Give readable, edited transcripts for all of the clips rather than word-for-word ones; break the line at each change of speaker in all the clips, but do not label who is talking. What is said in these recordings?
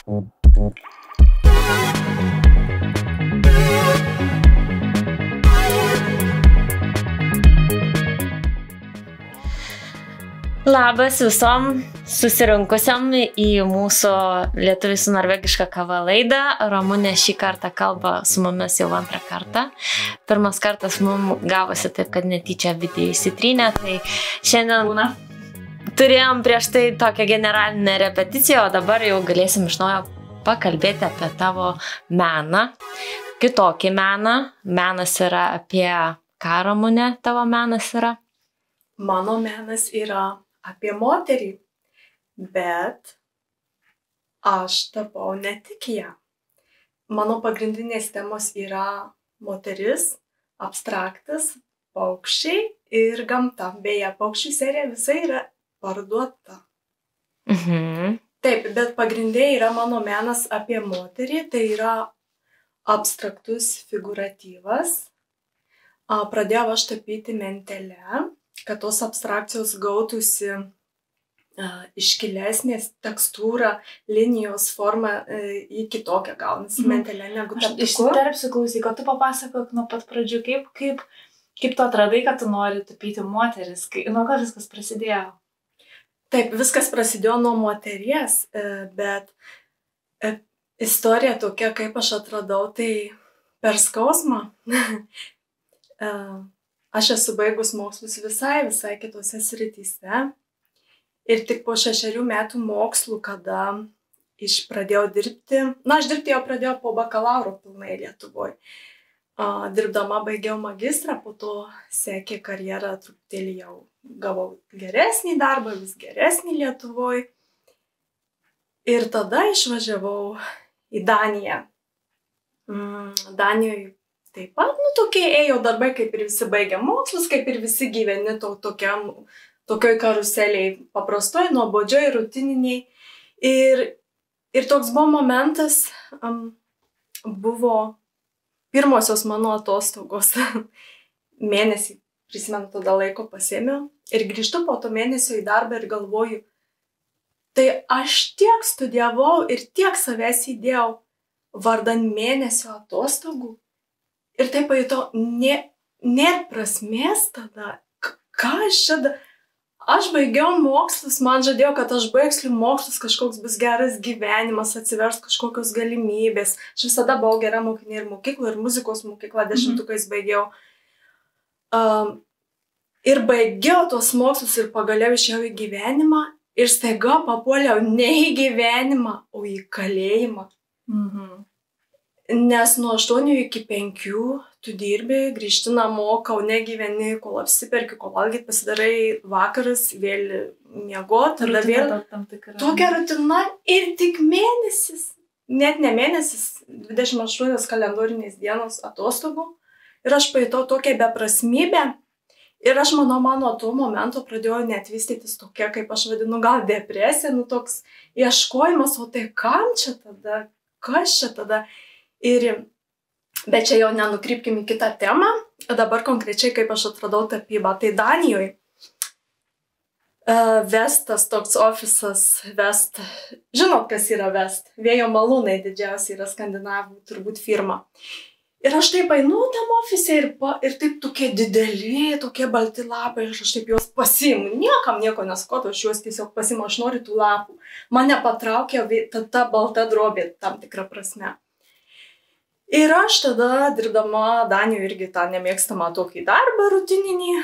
Labas visom susirinkusiam į mūsų Lietuviai su norvegiška kava laidą. Ramunė šį kartą kalba su mumis jau antrą kartą. Pirmas kartas mums gavosi taip, kad netyčia video įsitrynė, tai šiandien turėjom prieš tai tokią generalinę repeticiją, o dabar jau galėsim iš naujo pakalbėti apie tavo meną. Kitokį meną. Menas yra apie ką, Ramunė, tavo menas yra?
Mano menas yra apie moterį, bet aš tapau ne tik ją. Mano pagrindinės temos yra moteris, abstraktas, paukščiai ir gamta. Beje, paukščių serija visai yra parduota. Taip, bet pagrindė yra mano menas apie moterį, tai yra abstraktus figūratyvas. Pradėjau aš tapyti mentele, kad tos abstrakcijos gautųsi iškilesnės, tekstūra, linijos forma į kitokią gaunasi mentelė negu taptuku.
Išsitarpsiu, klausyk, o tu papasakok nuo pat pradžių, kaip tu atradai, kad tu nori tapyti moteris, nuo ko viskas prasidėjo?
Taip, viskas prasidėjo nuo moteries, bet istorija tokia, kaip aš atradau, tai per skausmą. Aš esu baigus mokslus visai kitose srityse. Ir tik po 6 metų mokslų, kada pradėjau dirbti, aš dirbti jau pradėjau po bakalauro pilnai Lietuvoje. Dirbdama baigiau magistrą, po to sekė karjerą, truputėlį jau gavau geresnį darbą, vis geresnį Lietuvoje. Ir tada išvažiavau į Daniją. Danijoje taip pat, tokie ėjo darbai, kaip ir visi baigė mokslus, kaip ir visi gyveni tokioj karuseliai, paprastoj, nuobodžioj, rutininiai. Ir toks buvo momentas, buvo pirmosios mano atostogos. Mėnesį, prisimenu, tada laiko pasiėmiau ir grįžtu po to mėnesio į darbą ir galvoju, tai aš tiek studijavau ir tiek savęs įdėjau vardan mėnesio atostogų. Ir taip pajutau, nėra prasmės tada, ką aš čia, aš baigiau mokslus, man žadėjo, kad aš baigsiu mokslus, kažkoks bus geras gyvenimas, atsivers kažkokios galimybės. Aš visada buvau gera mokinė ir mokykla, ir muzikos mokykla, 10-ukais baigiau. Ir baigiau tos mokslus ir pagaliau išėjau į gyvenimą ir staiga papuoliau ne į gyvenimą, o į kalėjimą. Nes nuo 8 iki 5 tu dirbi, grįžti namo, Kaune gyveni, kol apsiperki, kol valgyt, pasidarai vakaras, vėl miegot, tada vėl tokia rutina ir tik mėnesis, net ne mėnesis, 28 kalendorinės dienos atostogų. Ir aš pajutau tokią beprasmybę ir aš manau, mano tuo momentu pradėjo net vystytis tokia, kaip aš vadinu, gal depresija, toks ieškojimas, o tai kam čia tada, kas čia tada? Bet čia jau nenukrypkim į kitą temą. Dabar konkrečiai, kaip aš atradau tapybą, tai Danijoje Vestas, toks ofisas Vest. Žinot, kas yra Vest? Vėjo malūnai didžiausia yra skandinavų turbūt firma. Ir aš taip einu tam ofise ir taip tokie dideli, tokie balti lapai, ir aš taip juos pasiimu. Niekam nieko nesakau, aš juos tiesiog pasiimu, aš noriu tų lapų. Mane patraukė ta balta drobė tam tikrą prasme. Ir aš tada, dirbdama Danijoje irgi tą nemėgstamą tokį darbą rutininį,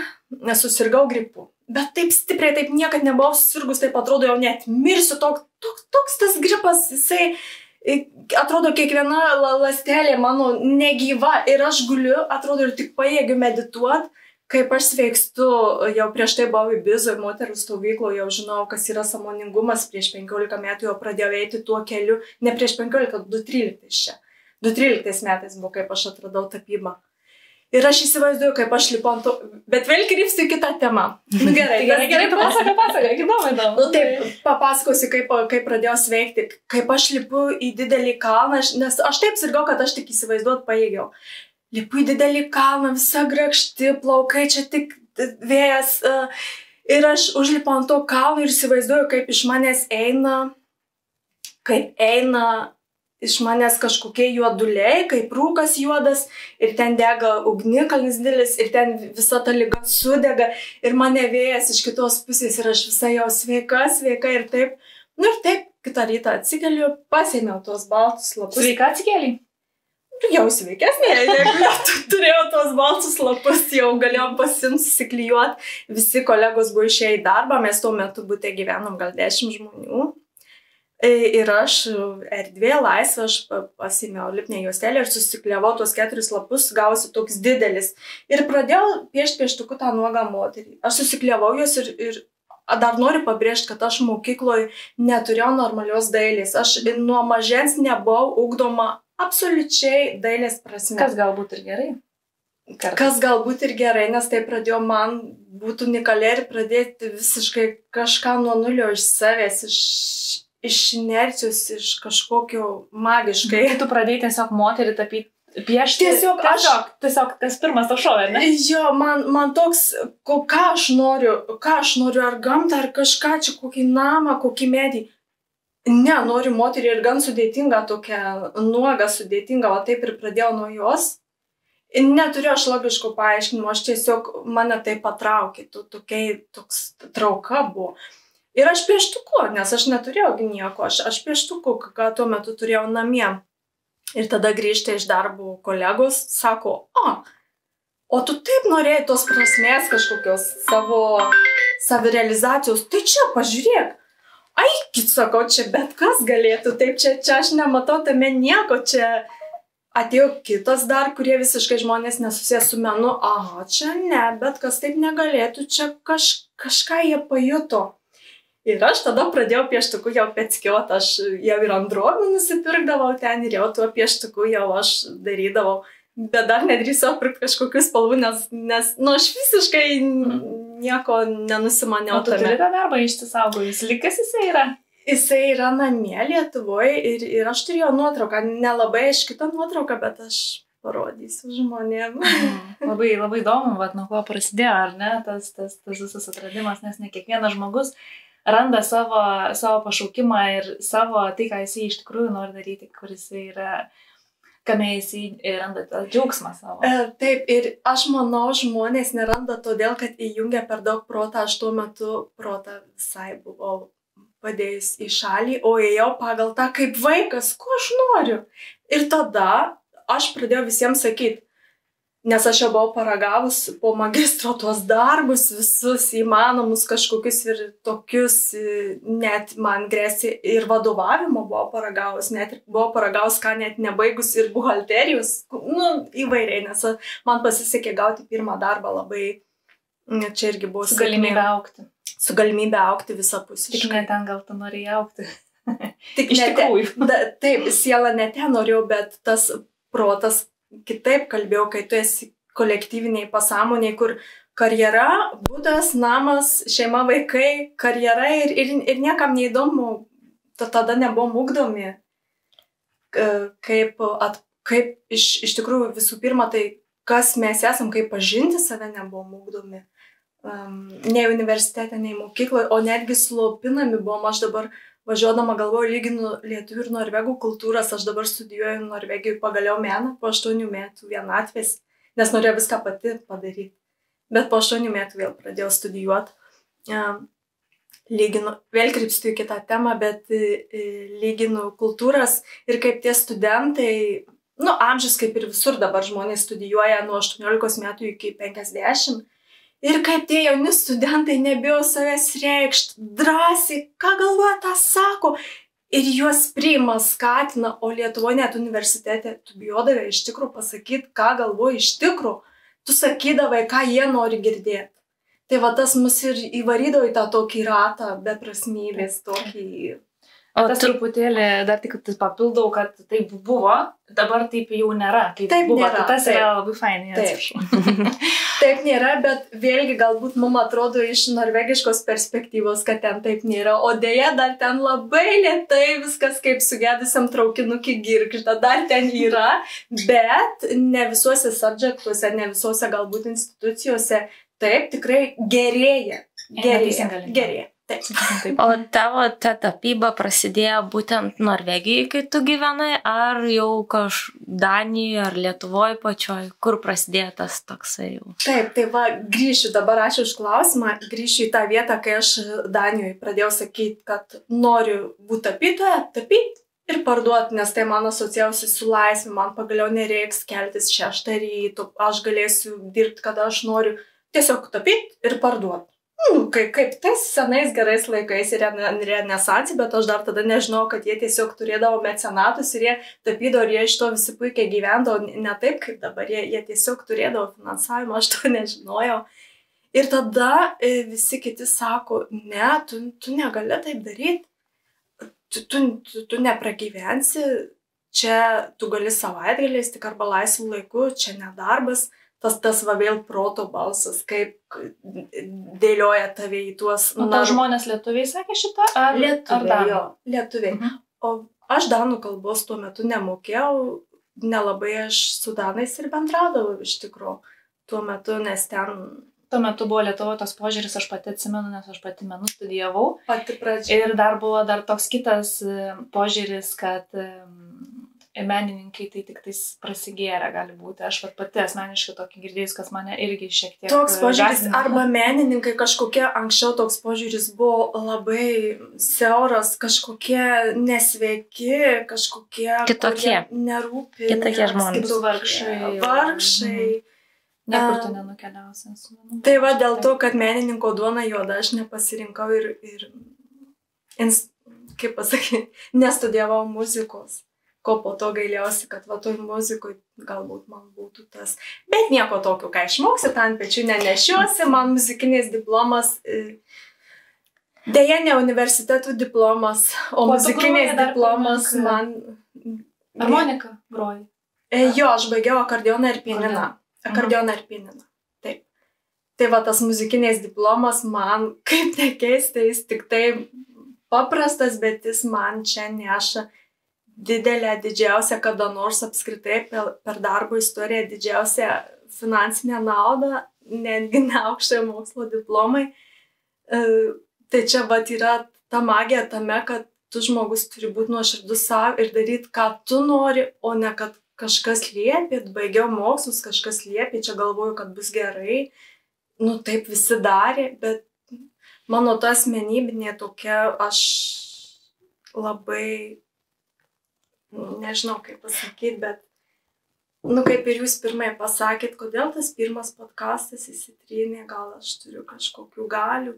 nesusirgau gripu. Bet taip stipriai, taip niekad nebuvau susirgus, taip atrodo jau net mirsiu, toks tas gripas, jisai atrodo kiekviena ląstelė mano negyva ir aš guliu, atrodo ir tik pajėgiu medituot, kaip aš sveikstu, jau prieš tai buvau į Bizoj moterų stovykloje, jau žinau, kas yra sąmoningumas, prieš 15 metų jau pradėjau eiti tuo keliu, ne prieš 15, 2013 čia. 2013 metais buvo, kaip aš atradau tapybą. Ir aš įsivaizduoju, kaip aš lipu ant to, bet vėl krypstu į kitą temą. Gerai, tu pasakok, įdomu. Taip, papasakosiu, kaip pradėjau sveikti, kaip aš lipu į didelį kalną, nes aš taip sirgau, kad aš tik įsivaizduot pajėgiau. Lipu į didelį kalną, visa grakšti, plaukai, čia tik vėjas. Ir aš užlipu ant to kalno ir įsivaizduoju, kaip iš manęs eina kaip eina iš manęs kažkokie juoduliai, kaip rūkas juodas, ir ten dega ugnikalnis didelis, ir ten visa ta liga sudega, ir mane vėjas iš kitos pusės, ir aš visai jau sveika, ir taip. Nu ir taip, kitą rytą atsikeliu, pasėmiau tuos baltus lapus.
Sveika atsikeliai?
Jau sveikesnė, jeigu turėjau tuos baltus lapus, jau galėjom pasimti, susiklijuoti. Visi kolegos buvo išėję į darbą, mes tuo metu bute gyvenom gal 10 žmonių. Ir aš erdvė laisvė, aš pasėmiau lipnę juostelę ir susikliavau tuos 4 lapus, gausi toks didelis. Ir pradėjau piešti pieštuku tą nuogą moterį. Aš susikliavau juos ir dar noriu pabrėžti, kad aš mokykloje neturėjau normalios dailės. Aš nuo mažens nebuvau ugdoma absoliučiai dailės prasme.
Kas galbūt ir gerai?
Kas galbūt ir gerai, nes tai pradėjo man būti unikaliai ir pradėti visiškai kažką nuo nulio iš savęs, iš inercijos, iš kažkokio magiškai.
Kai tu pradėjai tiesiog moterį tapyti, piešti, tiesiog tas pirmas to šovė, ne?
Jo, man toks, ką aš noriu, ar gamtą, ar kažką čia, kokį namą, kokį medį. Ne, noriu moterį ir gan sudėtingą, tokią nuogą sudėtingą, o taip ir pradėjau nuo jos. Neturiu aš logiškų paaiškinimų, aš tiesiog mane tai patraukė, toks trauka buvo. Ir aš pieštuku, nes aš neturėjau nieko, aš pieštuku, ką tuo metu turėjau namie. Ir tada grįžta iš darbo kolegos, sako, o tu taip norėjai tos prasmės kažkokios savo savirealizacijos, tai čia pažiūrėk. Aikit, sakau, čia bet kas galėtų, taip čia aš nematau tame nieko, čia atėjo kitas dar, kurie visiškai žmonės nesusijęs su menu, čia ne, bet kas taip negalėtų, čia kažką jie pajuto. Ir aš tada pradėjau pieštuku jau peckiot, aš jau ir ant drobių nusipirkdavau ten ir jau tuo pieštuku jau aš darydavau. Bet dar nedrįsiu pirkti kažkokių spalvų, nes aš visiškai nieko nenusimaniau.
O tu turi tą darbą išsisaugojus, likęs jisai yra?
Jisai yra namie Lietuvoje ir aš turėjau nuotrauką, nelabai šitą nuotrauką, bet aš parodysiu žmonėm.
Labai įdomu, nuo ko prasidėjo, ar ne, tas visas atradimas, nes ne kiekvienas žmogus randa savo pašaukimą ir savo tai, ką jisai iš tikrųjų nori daryti, kur jisai yra, kame jisai randa tą džiaugsmą savo.
Taip, ir aš manau, žmonės neranda todėl, kad įjungia per daug protą, aš tuo metu protą visai buvau padėjus į šalį, o ėjau pagal tą kaip vaikas, ko aš noriu. Ir tada aš pradėjau visiems sakyti, nes aš jau buvau paragavus po magistro tuos darbus, visus įmanomus kažkokius ir tokius, net man grėsė ir vadovavimo buvau paragavus, net buvau paragavus, ką net nebaigus ir buhalterijos, įvairiai, nes man pasisekė gauti pirmą darbą labai, čia irgi buvo
su galimybė augti.
Su galimybė augti visapusiškai.
Tik ne ten gal tu norėjai augti.
Tik iš tikrųjų. Taip, siela ne ten norėjau, bet tas protas kitaip kalbėjau, kai tu esi kolektyviniai pasąmoniai, kur karjera, būdas, namas, šeima, vaikai, karjera ir niekam neįdomu, tada nebuvom ugdomi, kaip iš tikrųjų visų pirma, tai kas mes esam, kaip pažinti save nebuvom ugdomi. Nei universitete, nei mokykloje, o netgi slopinami buvom. Aš dabar važiuodama galvoju, lyginu lietuvių ir norvegų kultūras, aš dabar studijuoju Norvegijoje pagaliau meną, po 8 metų vienatvės, nes norėjau viską pati padaryti. Bet po 8 metų vėl pradėjau studijuoti. Lyginu, vėl krypstu į kitą temą, bet lyginu kultūras ir kaip tie studentai, amžius kaip ir visur dabar žmonės studijuoja nuo 18 metų iki 50. Ir kaip tie jauni studentai nebijo savęs reikšti, drąsiai, ką galvoja, tą sako. Ir juos priima, skatina, o Lietuvoje net universitete tu bijodavai iš tikrųjų pasakyti, ką galvoji iš tikrųjų. Tu sakydavai, ką jie nori girdėti. Tai va tas mus ir įvarydavo į tą tokį ratą beprasmybės, tokį...
O tas truputėlį dar tik papildau, kad taip buvo, dabar taip jau nėra.
Taip
buvo,
nėra.
Tas yra labai fainai, atsiprašau.
Taip nėra, bet vėlgi galbūt mums atrodo iš norvegiškos perspektyvos, kad ten taip nėra. O dėja, dar ten labai lėtai viskas kaip sugedusiam traukinukį girgžda, dar ten yra, bet ne visuose subjektuose, ne visuose galbūt institucijose taip tikrai gerėja. Gerėja. Taip.
O tavo ta tapyba prasidėjo būtent Norvegijoje, kai tu gyvenai, ar jau Danijoje, ar Lietuvoje pačioj, kur prasidėjo tas toksai jau?
Taip, tai va, grįšiu dabar, ačiū už klausimą, grįšiu į tą vietą, kai aš Danijoje pradėjau sakyti, kad noriu būti tapytoja, tapyti ir parduoti, nes tai man asocijuosi su laisvė, man pagaliau nereiks keltis 6 ryto, aš galėsiu dirbti, kada aš noriu, tiesiog tapyti ir parduoti. Kaip tais senais gerais laikais ir renesansai, bet aš dar tada nežinau, kad jie tiesiog turėdavo mecenatus ir jie tapydavo ir jie iš to visi puikiai gyvendavo, ne taip kaip dabar, jie tiesiog turėdavo finansavimą, aš to nežinojau. Ir tada visi kiti sako, ne, tu negali taip daryti, tu nepragyvensi, čia tu gali savaitgaliais, tik arba laisvų laikų, čia nedarbas. Tas va vėl proto balsas, kaip dėlioja tave į tuos...
O to žmonės lietuviai sakė šitą?
Lietuviai. O aš danų kalbos tuo metu nemokėjau, nelabai aš su danais ir bendradavau iš tikrųjų tuo metu, nes ten...
Tuo metu buvo Lietuvoje tas požiūris, aš pati atsimenu, nes aš pati menų studijavau.
Pati pradžia.
Ir dar buvo toks kitas požiūris, kad... menininkai tai tik tais prasigėrė gali būti. Aš pati asmeniškai tokį girdėjus, kas mane irgi šiek tiek...
Toks požiūris, arba menininkai kažkokie, anksčiau toks požiūris buvo labai siauras, kažkokie nesveiki, kažkokie...
Kitokie.
Nerūpi.
Kitokie žmonės.
Vargšai.
Niekur tu nenukeliausi.
Tai va dėl to, kad menininko duona juoda, aš nepasirinkau ir kaip pasakyti, nestudijavau muzikos. Ko po to gailiausi, kad va toj muzikoj galbūt man būtų tas. Bet nieko tokio, ką išmoksi, ant pečių nenešiuosi, man muzikinis diplomas, dėja ne universitetų diplomas, o muzikinis diplomas man...
Harmonika groji?
Jo, aš baigiau akordeoną ir pianiną. Akordeoną ir pianiną, taip. Tai va tas muzikinis diplomas man, kaip nekeista, jis tik tai paprastas, bet jis man čia neša didelę, didžiausią, kada nors apskritai per darbo istoriją didžiausią finansinę naudą, netgi ne aukštojo mokslo diplomai. Tai čia vat yra ta magija tame, kad tu žmogus turi būti nuoširdus savo ir daryti, ką tu nori, o ne kad kažkas liepė, baigiau mokslus, kažkas liepė, čia galvoju, kad bus gerai. Nu taip visi darė, bet mano ta asmenybinė tokia, aš labai... Nežinau, kaip pasakyti, bet, kaip ir jūs pirmai pasakėt, kodėl tas pirmas podcastas įsitrynė, gal aš turiu kažkokių galių.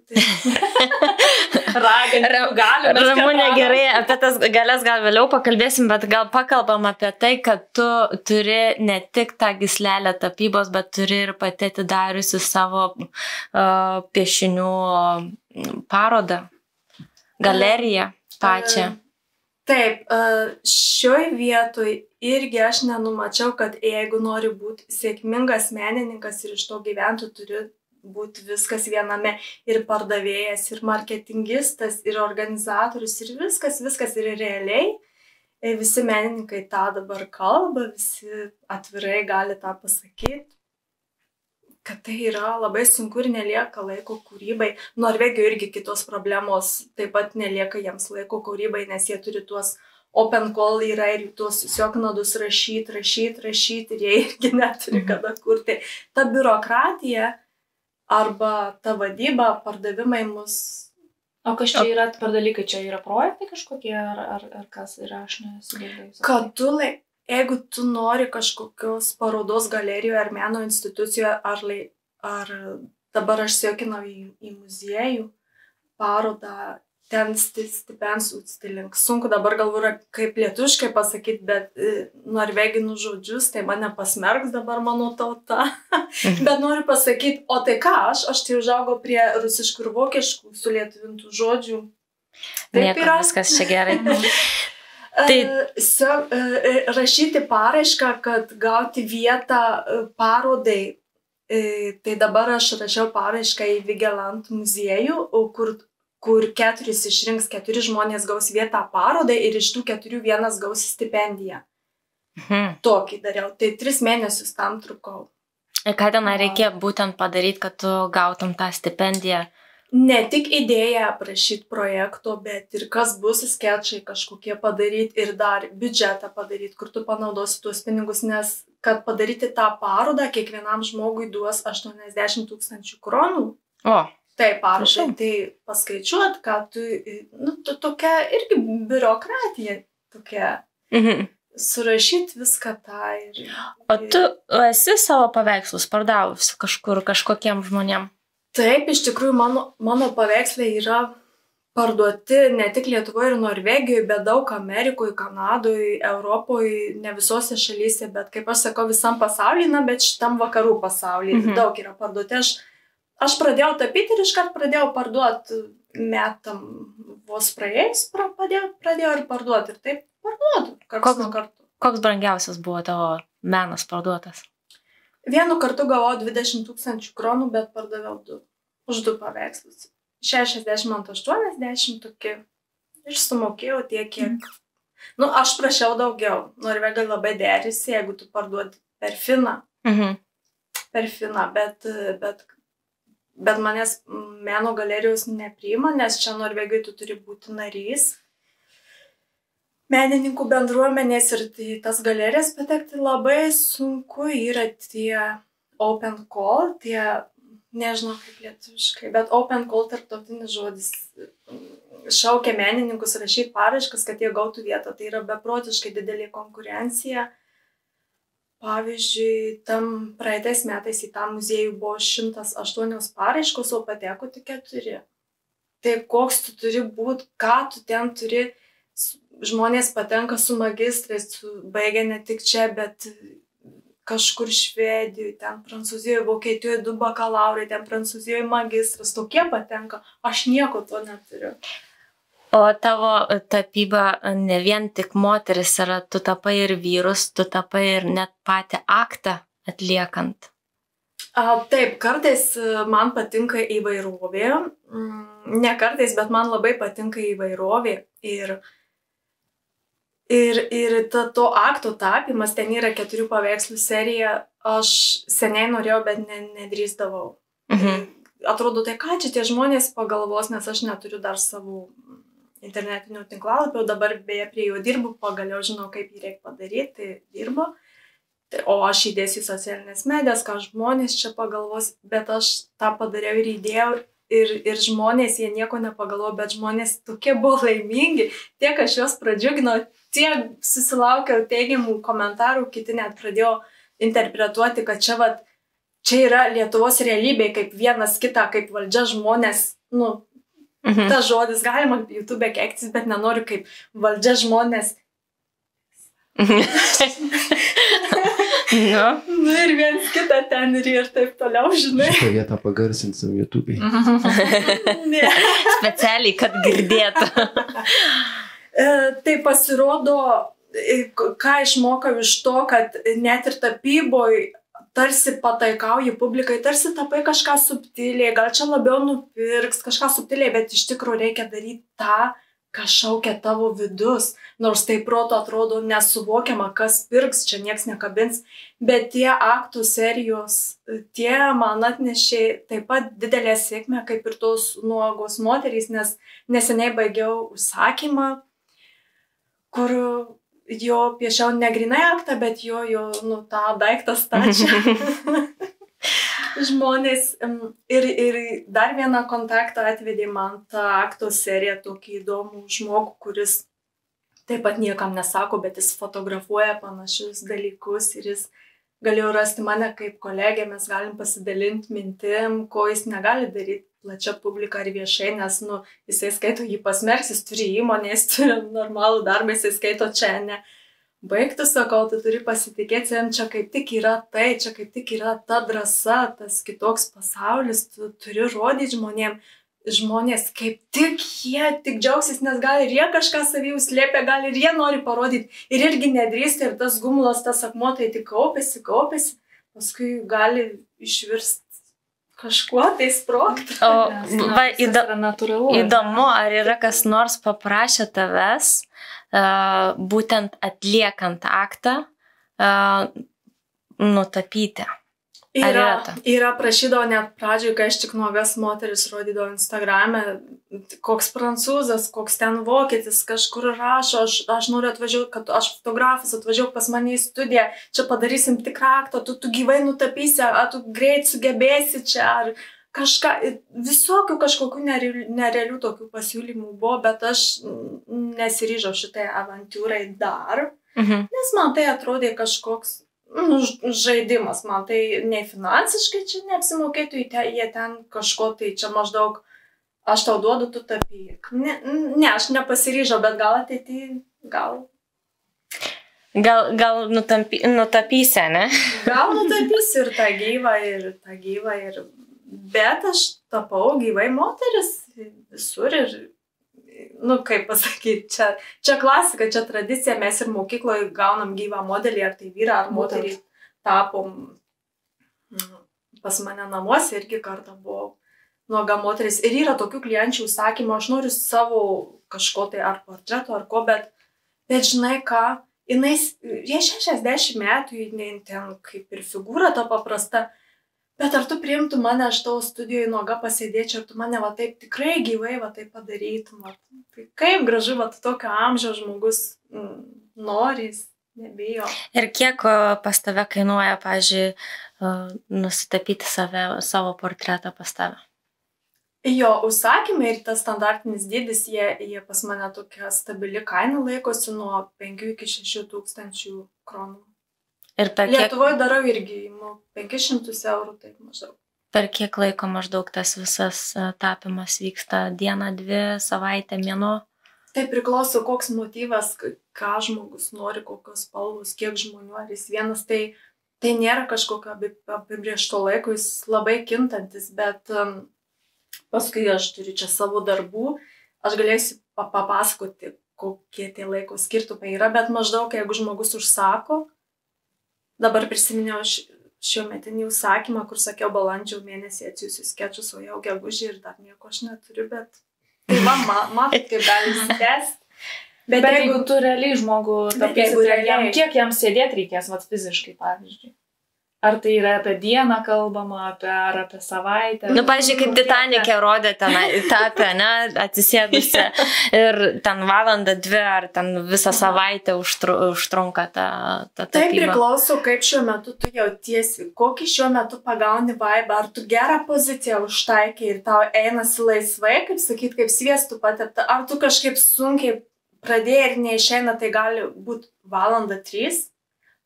Galių.
Ramūnė, gerai, apie tas galias gal vėliau pakalbėsim, bet gal pakalbam apie tai, kad tu turi ne tik tą gyslelę tapybos, bet turi ir pati atidariusi savo piešinių parodą, galeriją pačią.
Taip, šioj vietoj irgi aš nenumačiau, kad jeigu nori būti sėkmingas menininkas ir iš to gyventi, turi būti viskas viename ir pardavėjas, ir marketingistas, ir organizatorius, ir viskas ir realiai. Visi menininkai tą dabar kalba, visi atvirai gali tą pasakyti, kad tai yra labai sunku ir nelieka laiko kūrybai. Norvegijoje irgi kitos problemos, taip pat nelieka jiems laiko kūrybai, nes jie turi tuos open call, yra ir tuos sioknadus rašyti ir jie irgi neturi kada kurti. Ta biurokratija arba ta vadyba, pardavimai mus...
O kas čia yra per dalykai? Čia yra projektai kažkokie ar kas yra, aš nesugirdėjus?
Kad tu jeigu tu nori kažkokios parodos galerijoje ar meno institucijoje, ar dabar aš siekinau į muziejų parodą, ten stipends utstilling. Sunku dabar galvoju, kaip lietuviškai pasakyti, bet norveginų žodžius, tai mane pasmerks dabar mano tauta. Bet noriu pasakyti, o tai ką aš tai užaugau prie rusiškų ir vokiškų sulietuvintų žodžių.
Nieko, viskas čia gerai.
Rašyti paraišką, kad gauti vietą parodai. Tai dabar aš rašiau paraišką į Vigeland muziejų, kur 4 išrinks, 4 žmonės gaus vietą parodai ir iš tų 4 vienas gaus stipendiją. Tokį dariau. Tai 3 mėnesius tam trukau.
Ir ką ten reikėjo būtent padaryti, kad tu gautum tą stipendiją?
ne tik idėją aprašyti projekto, bet ir kas bus skečai kažkokie padaryti ir dar biudžetą padaryti, kur tu panaudosi tuos pinigus, nes kad padaryti tą parodą kiekvienam žmogui duos 80 000 kronų.
O.
Tai parodai, tai paskaičiuot, kad tu tokia irgi biurokratija tokia. Surašyti viską tą ir...
O tu esi savo paveikslus pardavusi kažkokiem žmonėm?
Taip, iš tikrųjų mano paveikslai yra parduoti ne tik Lietuvoje ir Norvegijoje, bet daug Amerikoje, Kanadoje, Europoje, ne visose šalyse, bet kaip aš sakau, visam pasaulyje, bet šitam vakarų pasaulyje daug yra parduoti. Aš pradėjau tapyti ir iškart pradėjau parduoti metam vos praėjus, pradėjau ir parduoti. Ir taip parduodu karts nuo karto.
Koks brangiausias buvo tavo menas parduotas?
Vienu kartu gavau 20 000 kronų, bet pardaviau už 2 paveikslus. 60 ant 80 tokie. Ir sumokėjau tiek, kiek. Aš prašiau daugiau. Norvegai labai derisi, jeigu tu parduodi per finą. Per finą, bet manęs meno galerijos nepriima, nes čia Norvegijoje tu turi būti narys menininkų bendruomenės ir tas galerijas patekti labai sunku yra tie open call, nežinau kaip lietuviškai, bet open call tarptautinis žodis šaukia menininkus rašyti paraiškas, kad jie gautų vietą. Tai yra beprotiškai didelė konkurencija. Pavyzdžiui, praeitais metais į tą muziejų buvo 108 paraiškos, o pateko tik 4. Tai koks tu turi būti, ką tu ten turi, žmonės patenka su magistrais, baigia ne tik čia, bet kažkur Švedijoje, ten Prancūzijoje, Vokietijoje 2 bakalaurai, ten Prancūzijoje magistras, tokie patenka, aš nieko to neturiu.
O tavo tapyba ne vien tik moteris yra, tu tapai ir vyrus, tu tapai ir net patį aktą atliekant.
Taip, kartais man patinka įvairovė, ne kartais, bet man labai patinka įvairovė ir to akto tapymas, ten yra 4 paveikslų serija, aš seniai norėjau, bet nedrįsdavau. Atrodo, tai ką čia tie žmonės pagalvos, nes aš neturiu dar savų internetinių tinklalapių, dabar beje prie jo dirbu, pagaliau žinau, kaip jį reikia padaryti, tai dirbu. O aš įdėsiu į socialinės medijas, ką žmonės čia pagalvos, bet aš tą padariau ir įdėjau ir žmonės, jie nieko nepagalvojo, bet žmonės tokie buvo laimingi, tiek aš juos pradžiuginau, tiek susilaukiau teigiamų komentarų, kiti net pradėjo interpretuoti, kad čia yra Lietuvos realybė, kaip vienas kitą, kaip valdžia žmonės, tas žodis galima YouTube keiktis, bet nenoriu kaip valdžia žmonės. Ir viens kitą ten ir taip toliau, žinai.
Šitą vietą pagarsinsim YouTube'ai.
Specialiai, kad girdėtų.
Tai pasirodo, ką išmokau iš to, kad net ir tapyboje tarsi pataikauji publikai, tarsi tapai kažką subtiliai, gal čia labiau nupirks, kažką subtiliai, bet iš tikrųjų reikia daryti tą, ką šaukia tavo vidus. Nors tai proto atrodo nesuvokiama, kas pirks, čia nieks nekabins, bet tie aktų serijos, tie man atnešė taip pat didelę sėkmę, kaip ir tos nuogos moterys, nes neseniai baigiau užsakymą, kur jo piešiau ne grinai aktą, bet jo tą daiktą stačią žmonės. Ir dar vieną kontaktą atvedė man tą akto seriją, tokį įdomų žmogų, kuris taip pat niekam nesako, bet jis fotografuoja panašius dalykus ir jis galėjo rasti mane kaip kolegę, mes galim pasidalinti mintim, ko jis negali daryti plačia publika ar viešai, nes jisai skaito jį pasmerks, jis turi įmonės, turi normalų darbą, jisai skaito čia, ne. Baigtų, sakau, tu turi pasitikėti, čia kaip tik yra tai, čia kaip tik yra ta drąsa, tas kitoks pasaulis, tu turi rodyti žmonės kaip tik jie tik džiaugsis, nes gal ir jie kažką savį užslėpia, gal ir jie nori parodyti ir irgi nedrįsti ir tas gumulas, tas akmuo, tai tik kaupėsi, paskui gali išvirsti kažkuo tai sprogti.
Įdomu, ar yra kas nors paprašė tavęs, būtent atliekant aktą, nutapyti?
Yra prašydavo net pradžioje, kai aš tik nuogas moteris rodydavo Instagram'e, koks prancūzas, koks ten vokietis kažkur rašo, aš noriu atvažiuoti, kad aš fotografas, atvažiuok pas mane į studiją, čia padarysim tikrą aktą, tu gyvai nutapysi, ar tu greit sugebėsi čia, ar kažką, visokių kažkokių nerealių tokių pasiūlymų buvo, bet aš nesiryžau šitai avantūrai dar, nes man tai atrodė kažkoks žaidimas, man tai ne finansiškai čia neapsimokėtų, jie ten kažko tai čia maždaug, aš tau duodu, tu tapyk. Ne, aš nepasiryžau, bet gal ateityje, gal
nutapysi, ne?
Gal nutapysi ir tą gyvą, bet aš tapau gyvai moteris visur ir kaip pasakyti, čia klasika, čia tradicija, mes ir mokykloje gaunam gyvą modelį, ar tai vyrą, ar moterį tapom. Pas mane namuose irgi kartą buvo nuoga moteris. Ir yra tokių klienčių užsakymų, aš noriu savo kažko tai ar portreto, ar ko, bet žinai ką, jie 60 metų, jinai ten kaip ir figūra ta paprasta, bet ar tu priimtų mane, aš tavo studijoje nuoga pasėdėčiau, ir tu mane va taip tikrai gyvai va taip padarytum. Tai kaip gražu, va tokio amžiaus žmogus norys, nebijo.
Ir kiek pas tave kainuoja, pavyzdžiui, nusitapyti savo portretą pas tave?
Jo, užsakymai ir tas standartinis dydis, jie pas mane tokia stabili kaina laikosi nuo 5 iki 6 tūkstančių kronų. Lietuvoje darau irgi 500 eurų, taip maždaug.
Per kiek laiko maždaug tas visas tapimas vyksta? Dieną, 2, savaitę, mėnuo?
Tai priklauso, koks motyvas, ką žmogus nori, kokios spalvos, kiek žmonių, ar jis vienas, tai nėra kažkokio apibriešto laiko, jis labai kintantis, bet paskui aš turiu čia savo darbų, aš galėsiu papasakoti, kokie tie laiko skirtumai yra, bet maždaug, jeigu žmogus užsako, dabar prisiminiau šio metinį užsakymą, kur sakiau, balandžio mėnesį atsiųsiu skečus, o jau gegužį ir dar nieko aš neturiu, bet tai matot, kaip gali įsitęsti.
Bet jeigu tu realiai žmogų tapysi, kiek jam sėdėti reikės, fiziškai, pavyzdžiui? Ar tai yra apie dieną kalbama, ar apie savaitę?
Pavyzdžiui, kaip Titanic'e rodė ten tapę, ne, atsisėdusi ir ten valandą, 2 ar ten visą savaitę užtrunka ta tapyba.
Tai priklauso, kaip šiuo metu tu jautiesi, kokį šiuo metu pagauni vaibą, ar tu gerą poziciją užtaikai ir tau einasi laisvai, kaip sakyt, kaip sviestų patepta, ar tu kažkaip sunkiai pradėjai ir neišeina, tai gali būti valandą 3.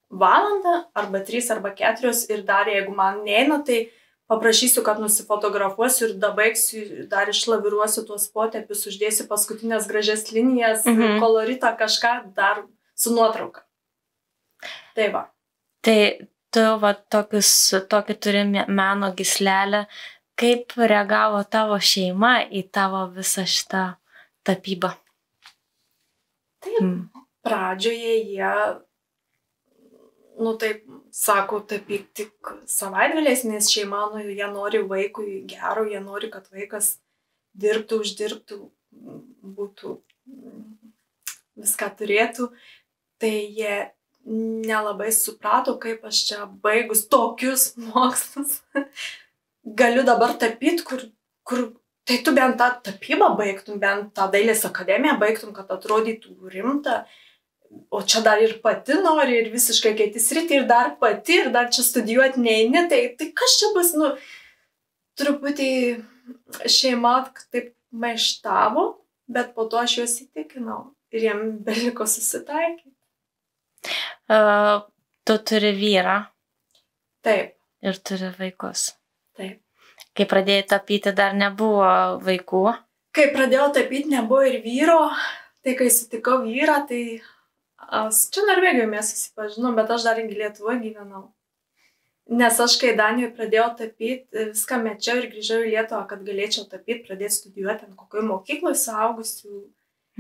Valandą, arba 3, arba 4 ir dar jeigu man neina, tai paprašysiu, kad nusifotografuosiu ir dabaigsiu, dar išlaviruosiu tuos potėpius, uždėsiu paskutinės gražias linijas, koloritą kažką, dar su nuotrauka. Tai va.
Tai tu tokį turi meno gyslelę, kaip reagavo tavo šeima į tavo visą šitą tapybą?
Taip, pradžioje jie taip, sako, tapyk tik savaitgaliais, nes šeima, jie nori vaikui gero, jie nori, kad vaikas dirbtų, uždirbtų, būtų, viską turėtų. Tai jie nelabai suprato, kaip aš čia baigus tokius mokslus galiu dabar tapyti, kur tai tu bent tą tapybą baigtum, bent tą dailės akademiją baigtum, kad atrodytų rimta. O čia dar ir pati nori, ir visiškai keiti sritį, ir dar pati, ir dar čia studijuoti neini, tai kas čia bus, truputį šeima taip maištavo, bet po to aš juos įtikinau ir jiem beliko susitaikyti.
Tu turi vyrą?
Taip.
Ir turi vaikus?
Taip.
Kai pradėjai tapyti, dar nebuvo vaikų?
Kai pradėjau tapyti, nebuvo ir vyro, tai kai sutikau vyrą, tai čia Norvegijoje mes susipažinom, bet aš dar irgi Lietuvoje gyvenau. Nes aš, kai Danijoje pradėjau tapyti, viską mečiau ir grįžau į Lietuvą, kad galėčiau tapyti, pradėti studijuoti ant kokioje mokykloje suaugusių.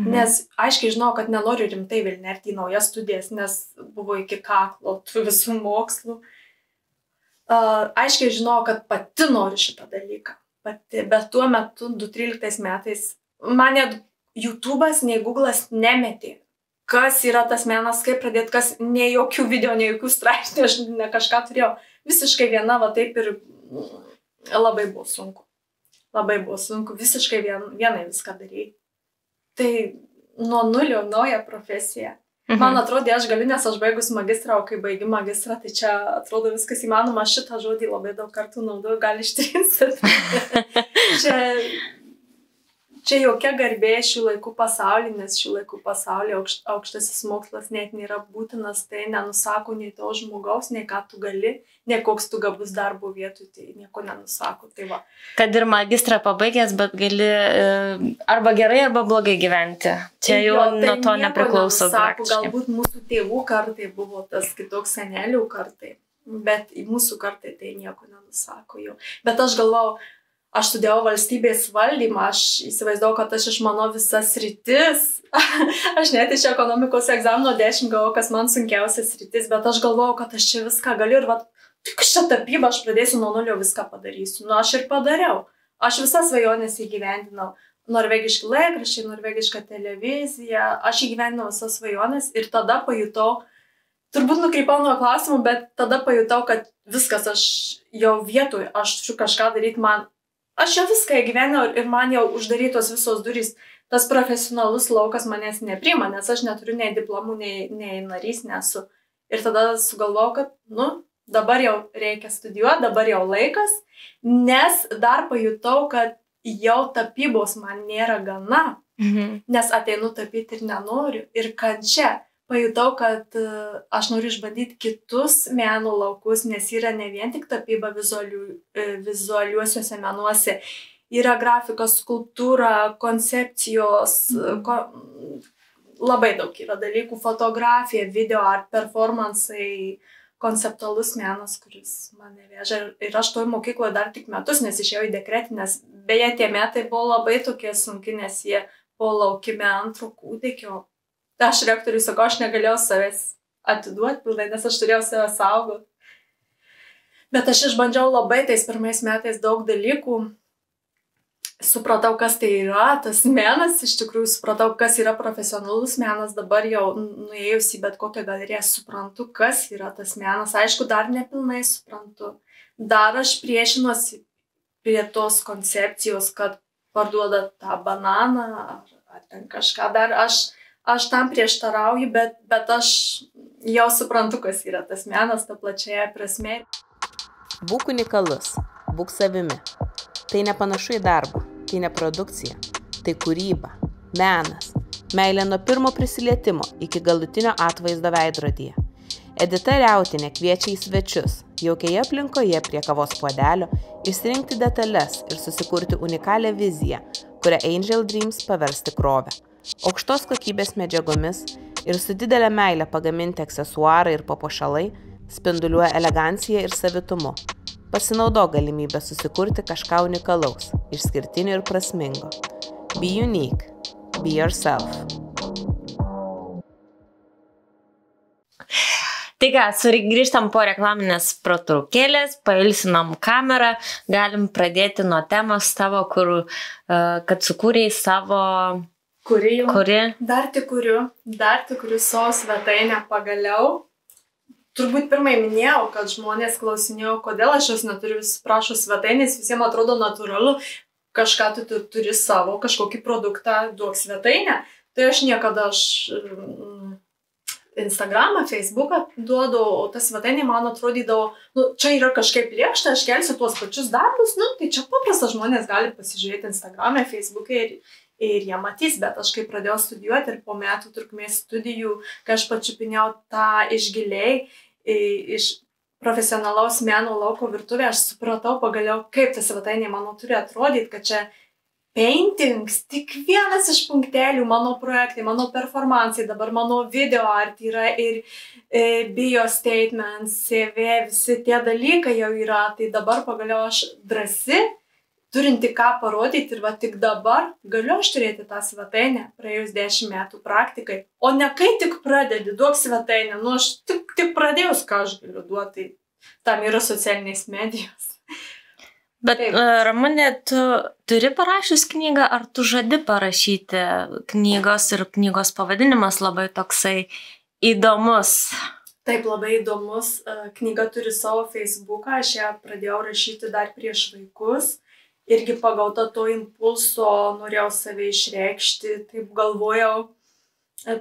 Nes aiškiai žinau, kad nenoriu rimtai vėl nerti į naujas studijas, nes buvo iki kaklo tų visų mokslų. Aiškiai žinau, kad pati noriu šitą dalyką. Bet tuo metu, 2013 metais, man net YouTube'as, nei Google'as nemetė. Kas yra tas menas, kaip pradėti, kas ne jokių video, ne jokių straipsnių, aš ne kažką turėjau. visiškai viena, va taip ir labai buvo sunku. Labai buvo sunku, visiškai vienai viską daryti. Tai nuo nulio nauja profesija. Man atrodo, aš galiu, nes aš baigus magistrą, o kai baigi magistrą, tai čia atrodo viskas įmanoma, šitą žodį labai daug kartų naudoju, gal ištrinsit. Čia jokia garbė šių laikų pasaulyje, nes šių laikų pasaulyje aukštasis mokslas net nėra būtinas, tai nenusako nei to žmogaus, nei ką tu gali, nei koks tu gabus darbo vietoj, tai nieko nenusako. Tai va.
Kad ir magistrą pabaigęs, bet gali arba gerai, arba blogai gyventi. Čia jau nuo to nepriklauso.
Galbūt mūsų tėvų kartai buvo tas kitoks senelių kartai, bet į mūsų kartai tai nieko nenusako jau. Bet aš galvau, aš studijavau valstybės valdymą, aš įsivaizdavau, kad aš išmanau visas sritis. Aš net iš ekonomikos egzamino 10 gavau, kas man sunkiausias sritis, bet aš galvojau, kad aš čia viską galiu ir tik šią tapybą aš pradėsiu nuo nulio, viską padarysiu. Nu, aš ir padariau. Aš visas svajonės įgyvendinau. Norvegiški laikraščiai, norvegiška televizija. Aš įgyvendinau visas svajonės ir tada pajutau, turbūt nukreipau nuo klausimų, bet tada pajutau, kad viskas, aš jau vietoj, aš turiu kažką daryti man. Aš jau viską įgyvenau ir man jau uždarytos visos durys. Tas profesionalus laukas manęs nepriima, nes aš neturiu nei diplomų, nei narys nesu. Ir tada sugalvojau, kad, dabar jau reikia studijuoti, dabar jau laikas, nes dar pajutau, kad jau tapybos man nėra gana, nes ateinu tapyti ir nenoriu. Ir kančia. Pajutau, kad aš noriu išbandyti kitus meno laukus, nes yra ne vien tik tapyba vizualiuosiuose menuose. Yra grafika, skulptūra, koncepcijos, labai daug yra dalykų, fotografija, video ar performansai, konceptualus menas, kuris mane veža. Ir aš toj mokykloje dar tik metus, nes išėjau į dekretį, nes beje tie metai buvo labai tokie sunki, nes jie buvo laukime antro kūdikio. Aš rektoriui sakau, aš negalėjau savęs atiduoti pilnai, nes aš turėjau save saugoti. Bet aš išbandžiau labai tais pirmais metais daug dalykų. Supratau, kas tai yra, tas menas, iš tikrųjų supratau, kas yra profesionalus menas. Dabar jau nuėjus į bet kokią galeriją suprantu, kas yra tas menas. Aišku, dar nepilnai suprantu. Dar aš priešinuosi prie tos koncepcijos, kad parduoda tą bananą ar ten kažką dar. Aš tam prieštarauju, bet aš jau suprantu, kas yra tas menas, ta plačiaja prasme.
Būk unikalus, būk savimi. Tai nepanašu į darbą, tai ne produkcija, tai kūryba, menas, meilė nuo pirmo prisilietimo iki galutinio atvaizdo veidrodyje. Edita Riautinė kviečia į svečius, jaukioje aplinkoje prie kavos puodelio, išsirinkti detalės ir susikurti unikalią viziją, kurią Angel Dreams pavers tikrovę. Aukštos kokybės medžiagomis ir su didelė meilė pagaminti aksesuarai ir papuošalai spinduliuoja elegancija ir savitumu. Pasinaudok galimybę susikurti kažką unikalaus, išskirtinio ir prasmingo. Be unique. Be yourself.
Tai ką, grįžtam po reklaminės pertraukėlės, pailsinam kamerą, galim pradėti nuo temos tavo, kad sukūrei savo... Kuri?
Dar tik kuriu savo svetainę pagaliau. Turbūt pirmai minėjau, kad žmonės klausinėjo, kodėl aš jos neturiu, vis prašo svetainės, visiems atrodo natūralu, kažką tu turi savo, kažkokį produktą duok svetainę. Tai aš niekada Instagramą, Facebooką duodu, o tas svetainė man atrodydavo, čia yra kažkaip lėkšta, aš kelsiu tuos pačius darbus, tai čia paprasta, žmonės gali pasižiūrėti Instagram'e, Facebook'e ir jie matys, bet aš kai pradėjau studijuoti ir po metų trukmės studijų, kai aš pačiupinėjau tą iš giliai, iš profesionalaus meno lauko virtuvę, aš supratau pagaliau, kaip ta svetainė mano turi atrodyti, kad čia paintings, tik vienas iš punktelių, mano projektai, mano performansai, dabar mano video art yra ir bio statements, CV, visi tie dalykai jau yra, tai dabar pagaliau aš drąsi, turinti ką parodyti ir tik dabar galiu aš turėti tą svetainę, praėjus 10 metų praktikai, o ne kai tik pradedi, duok svetainę, aš tik pradėjus, ką aš galiu duoti, tam yra socialinės medijos.
Bet Ramunė, tu turi parašius knygą, ar tu žadi parašyti knygos ir knygos pavadinimas labai toksai įdomus?
Taip, labai įdomus. Knyga turi savo Facebooką, aš ją pradėjau rašyti dar prieš vaikus. Irgi pagauta to impulso, norėjau save išreikšti, taip galvojau.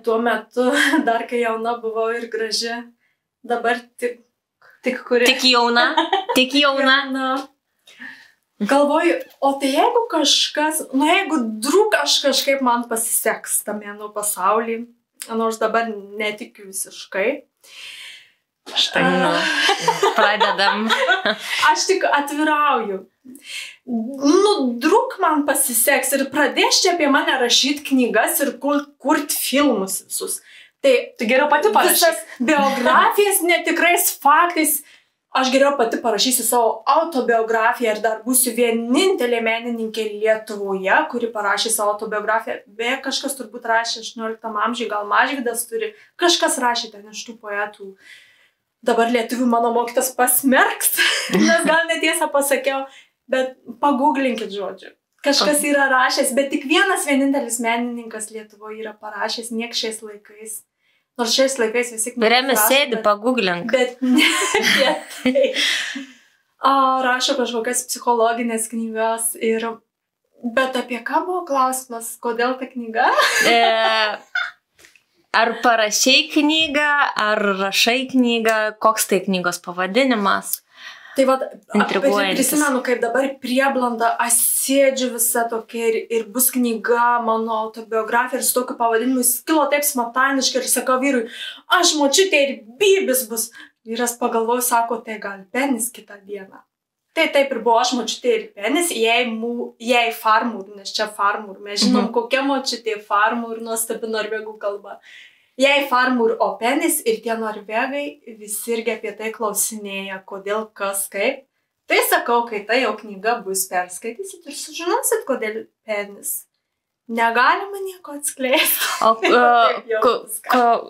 Tuo metu, dar kai jauna buvau ir graži, dabar tik kuri.
Tik jauna, tik jauna.
Galvoju, o tai jeigu kažkas, jeigu kažkaip man pasiseks tame meno pasauly, nors dabar netikiu visiškai.
Štai, pradedam.
Aš tik atvirauju. Man pasiseks ir pradės čia apie mane rašyti knygas ir kurt filmus visus. Tai
geriau pati parašyk.
Biografijas netikrais faktais. Aš geriau pati parašysiu savo autobiografiją ir dar būsiu vienintelė menininkė Lietuvoje, kuri parašė savo autobiografiją. Beje, kažkas turbūt rašė 18 amžiuje, gal Mažvydas turi. Kažkas rašė ten iš tų poetų. Dabar lietuvių mano mokytas pasmerks, nes gal netiesą pasakiau, bet pagooglinkit žodžiu. Kažkas yra rašęs, bet tik vienintelis menininkas Lietuvoje yra parašęs, niek šiais laikais. Nors šiais laikais visi knygas
Remi sėdi, pagooglink.
Bet ne apie tai. Rašo kažkokias psichologinės knygas ir... Bet apie ką buvo klausimas? Kodėl ta knyga?
Ar parašai knygą, ar rašai knygą, koks tai knygos pavadinimas?
Tai prisimenu, kaip dabar Prieblanda, aš sėdžiu visą tokia ir bus knyga, mano autobiografija ir su tokiu pavadinimu, jis kilo taip spontaniškai ir sakau vyrui, aš močiutė ir Bybis bus. Vyras pagalvojo, sako, tai gal Penis kitą dieną. Tai taip ir buvo, aš močiutė ir Penis, jei Farmur, nes čia Farmur, mes žinom, kokia močiutė Farmur, nuostabi norvegų kalba. Jei Farmur, o Penis ir tie norvegai visi irgi apie tai klausinėja, kodėl, kas, kaip. Tai sakau, kai tai jau knyga bus, perskaitysit ir sužinosit, kodėl Penis. Negalima nieko atskleisti.
O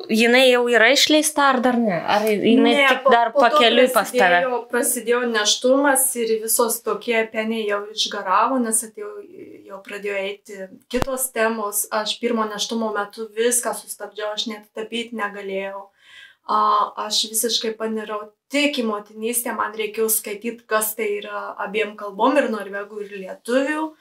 jinai jau yra išleista ar dar ne? Ar jinai tik dar pakeliui pas tave?
Prasidėjo nėštumas ir visos tokie peniai jau išgaravo, nes jau pradėjo eiti kitos temos. Aš pirmo nėštumo metu viską sustabdžiau, aš net tapyti negalėjau. Aš visiškai panirau tik į motinystę, man reikėjo skaityti, kas tai yra abiem kalbom, ir norvegų, ir lietuvių.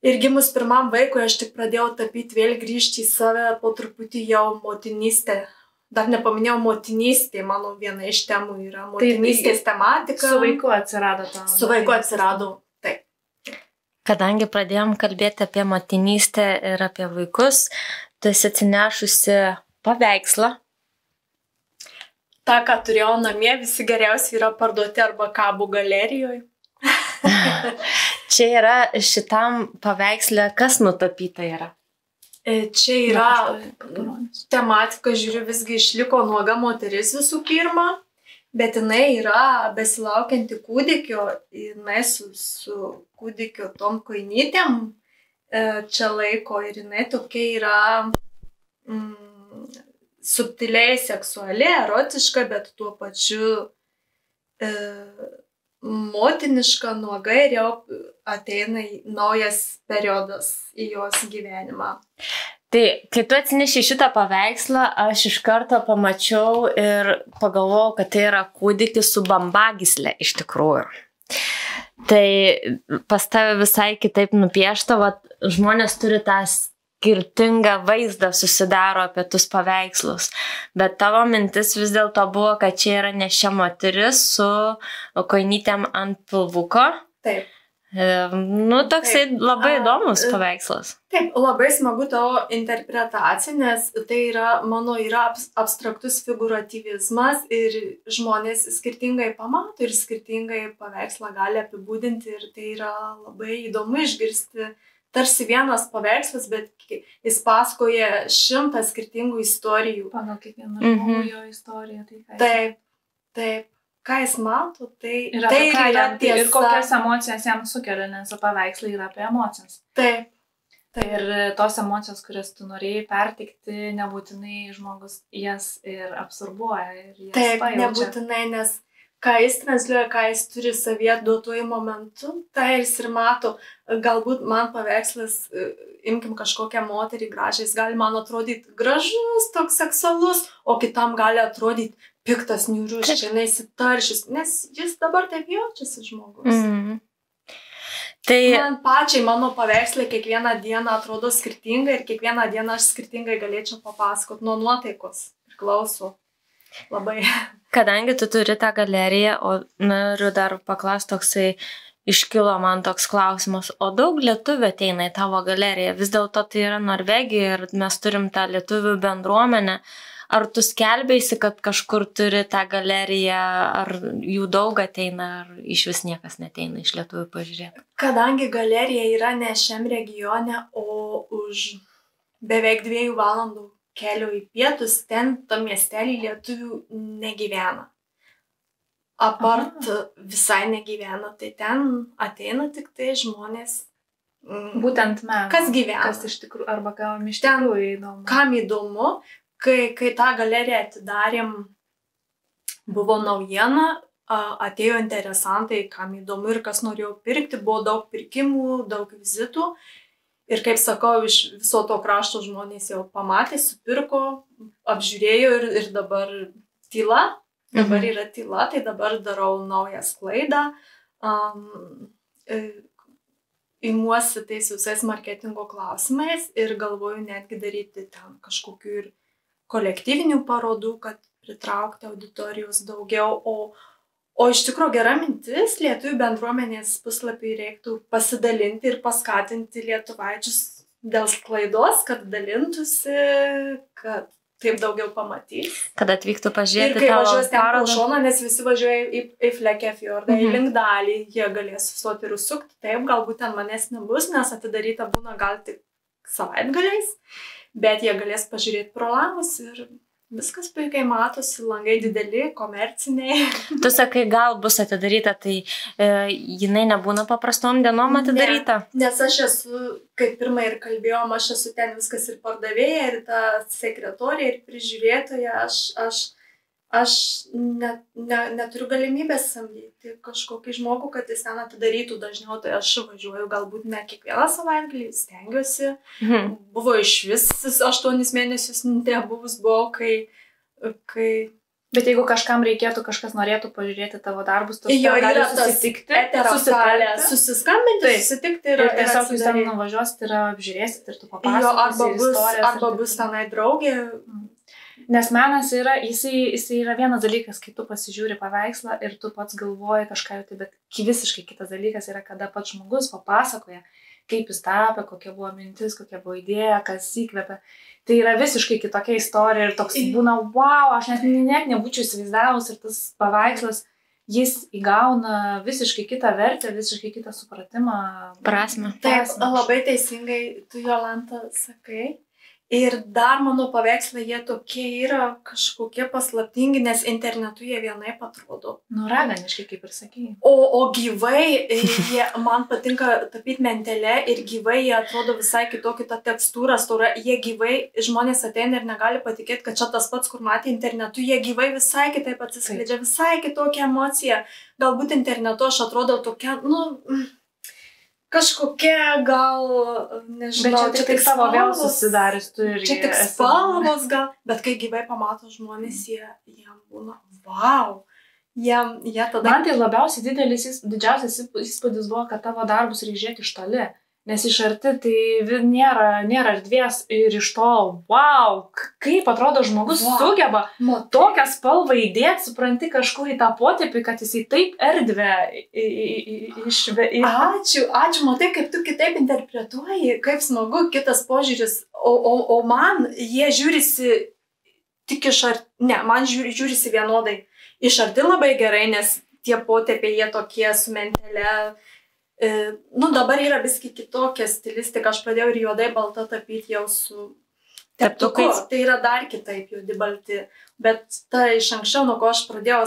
Ir gimus pirmam vaikui aš tik pradėjau tapyti, vėl grįžti į save, po truputį jau motinystė. Dar nepaminėjau motinystė, mano viena iš temų yra motinystės tematika.
Su vaiku atsirado ta.
Su vaiku atsirado, taip.
Kadangi pradėjom kalbėti apie motinystę ir apie vaikus, tu esi atsinešusi paveikslą.
Ta, ką turėjau namie, visi geriausiai yra parduoti arba kabų galerijoje.
Čia yra šitam paveiksle, kas nutapyta yra?
Čia yra tematika, žiūriu, visgi išliko nuoga moteris visų pirma, bet jinai yra besilaukianti kūdikio, jinai su kūdikio tom koinytėm čia laiko ir jinai tokia yra subtiliai seksuali, erotiška, bet tuo pačiu motiniška, nuoga ir jau ateina naujas periodas į jos gyvenimą.
Tai, kai tu atsineši šitą paveikslą, aš iš karto pamačiau ir pagalvojau, kad tai yra kūdikis su bambagyslė iš tikrųjų. Tai pas tave visai kitaip nupiešta, žmonės turi tą skirtingą vaizdą susidaro apie tus paveikslus. Bet tavo mintis vis dėlto buvo, kad čia yra nešia moteris su koinytėm ant pilvuko.
Taip.
Toksai labai įdomus paveikslas.
Taip, labai smagu tavo interpretacija, nes tai yra abstraktus figuratyvizmas ir žmonės skirtingai pamato ir skirtingai paveikslą gali apibūdinti ir tai yra labai įdomu išgirsti. Tarsi vienas paveikslas, bet jis pasakoja 100 skirtingų istorijų.
Pagal kiekvieną žmogų jo istoriją.
Taip. Ką jis mato, tai
yra tiesa. Ir kokias emocijas jam sukelia, nes paveikslai yra apie emocijas.
Taip.
Ir tos emocijos, kurias tu norėjai pertikti, nebūtinai žmogus jas ir absorbuoja. Ir jas
taip,
pajaučia.
Nebūtinai, nes ką jis transliuoja, ką jis turi savyje duotuoju momentu, tai jis ir mato. Galbūt man paveikslas, imkim kažkokią moterį gražią, jis gali man atrodyti gražus, toks seksualus, o kitam gali atrodyti piktas, niūrus, čia neįsitaršys, nes jis dabar taip jaučiasi žmogus.
Tai
man pačiai mano paveikslai kiekvieną dieną atrodo skirtingai ir kiekvieną dieną aš skirtingai galėčiau papasakot, nuo nuotaikos priklauso labai.
Kadangi tu turi tą galeriją, o noriu dar paklausti toksai, iškilo man toks klausimas, o daug lietuvių ateina į tavo galeriją, vis dėlto tai yra Norvegija ir mes turim tą lietuvių bendruomenę. Ar tu skelbėsi, kad kažkur turi tą galeriją, ar jų daug ateina, ar iš vis niekas neteina iš lietuvių pažiūrėti?
Kadangi galerija yra ne šiam regione, o už beveik 2 valandų kelio į pietus, ten tam miestelį lietuvių negyvena. Apart visai negyvena, tai ten ateina tik tai žmonės.
Būtent mes.
Kas gyvena?
Kas iš tikrųjų, arba kam iš tikrųjų įdomu.
Kam įdomu. Kai tą galeriją atidarėm, buvo naujiena, atėjo interesantai, kam įdomu ir kas norėjo pirkti, buvo daug pirkimų, daug vizitų. Ir kaip sakau, iš viso to krašto žmonės jau pamatė, supirko, apžiūrėjo ir dabar tyla. Dabar yra tyla, tai dabar darau naują sklaidą. Imuosi tais visais marketingo klausimais ir galvoju netgi daryti ten kažkokių ir kolektyvinių parodų, kad pritraukti auditorijos daugiau, o iš tikrųjų gera mintis, lietuvių bendruomenės puslapį reiktų pasidalinti ir paskatinti lietuvaičius dėl sklaidos, kad dalintųsi, kad taip daugiau pamatys.
Kad atvyktų pažiūrėti
tavo parodą. Ir kai
važiuos
ten pro šoną, nes visi važiuoja į Flekkefjordą, į Lyngdalį, jie galės sustoti ir užsukti, taip, galbūt ten manęs nebus, nes atidaryta būna gal tik savaitgaliais. Bet jie galės pažiūrėti pro langus ir viskas puikiai matosi, langai dideli, komerciniai.
Tu sakai, gal bus atidaryta, tai jinai nebūna paprastom dienom atidaryta?
Ne, nes aš esu, kaip pirmai ir kalbėjom, aš esu ten viskas ir pardavėja, ir ta sekretorija, ir prižiūrėtoja. Aš neturiu galimybės samdyti kažkokį žmogų, kad jis ten atidarytų dažniau, tai aš važiuoju galbūt ne kiekvieną savaitgalį, stengiuosi. Buvo iš vis 8 mėnesius nebuvus, buvo, kai...
Bet jeigu kažkam reikėtų, kažkas norėtų pažiūrėti tavo darbus, tu
gali susitikti, susiskambinti, susitikti ir
tiesiog jūs ten nuvažiuosit ir apžiūrėsit ir tu papasakosi istorijas.
Arba bus tenai draugė.
Nes menas yra, jisai yra vienas dalykas, kai tu pasižiūri paveikslą ir tu pats galvoji kažką, bet visiškai kitas dalykas yra, kada pats žmogus papasakoja, kaip jis tapė, kokia buvo mintis, kokia buvo idėja, kas įkvėpė. Tai yra visiškai kitokia istorija ir toks būna, wow, aš net nebūčiau įsivaizdavus ir tas paveikslas, jis įgauna visiškai kitą vertę, visiškai kitą supratimą.
Prasmę.
Taip, labai teisingai tu, Jolanta, sakai. Ir dar mano paveikslai, jie tokie yra kažkokie paslaptingi, nes internetu jie vienaip atrodo.
Raganiškai, kaip ir sakei.
O gyvai, man patinka tapyti mentelę ir gyvai jie atrodo visai kitokį tą tekstūrą, jie gyvai, žmonės ateina ir negali patikėti, kad čia tas pats, kur matė internetu, jie gyvai visai kitaip atsiskleidžia, visai kitokia emocija. Galbūt internetu aš atrodau tokia, kažkokia gal, nežinau,
čia tik savo vėl susidarius tu ir
čia tik spalvos gal, bet kai gyvai pamato žmonės, jiem būna, wow, jie tada...
Man tai labiausiai didžiausias įspūdis buvo, kad tavo darbus reikia žiūrėti iš toli, nes iš arti tai nėra erdvės ir iš to, wow, kaip atrodo žmogus sugeba tokią spalvą įdėti, supranti kažkur į tą potėpį, kad jisai taip erdvę
Ačiū, matai, kaip tu kitaip interpretuoji, kaip smagu, kitas požiūris, o man jie žiūrisi tik iš arti, ne, man žiūrisi vienodai. Iš arti labai gerai, nes tie potėpiai jie tokie su mentelė. Dabar yra biski kitokia stilistika, aš pradėjau ir juodai balta tapyti jau su teptuku, tai yra dar kitaip juodi balti, bet ta iš anksčiau, nuo ko aš pradėjau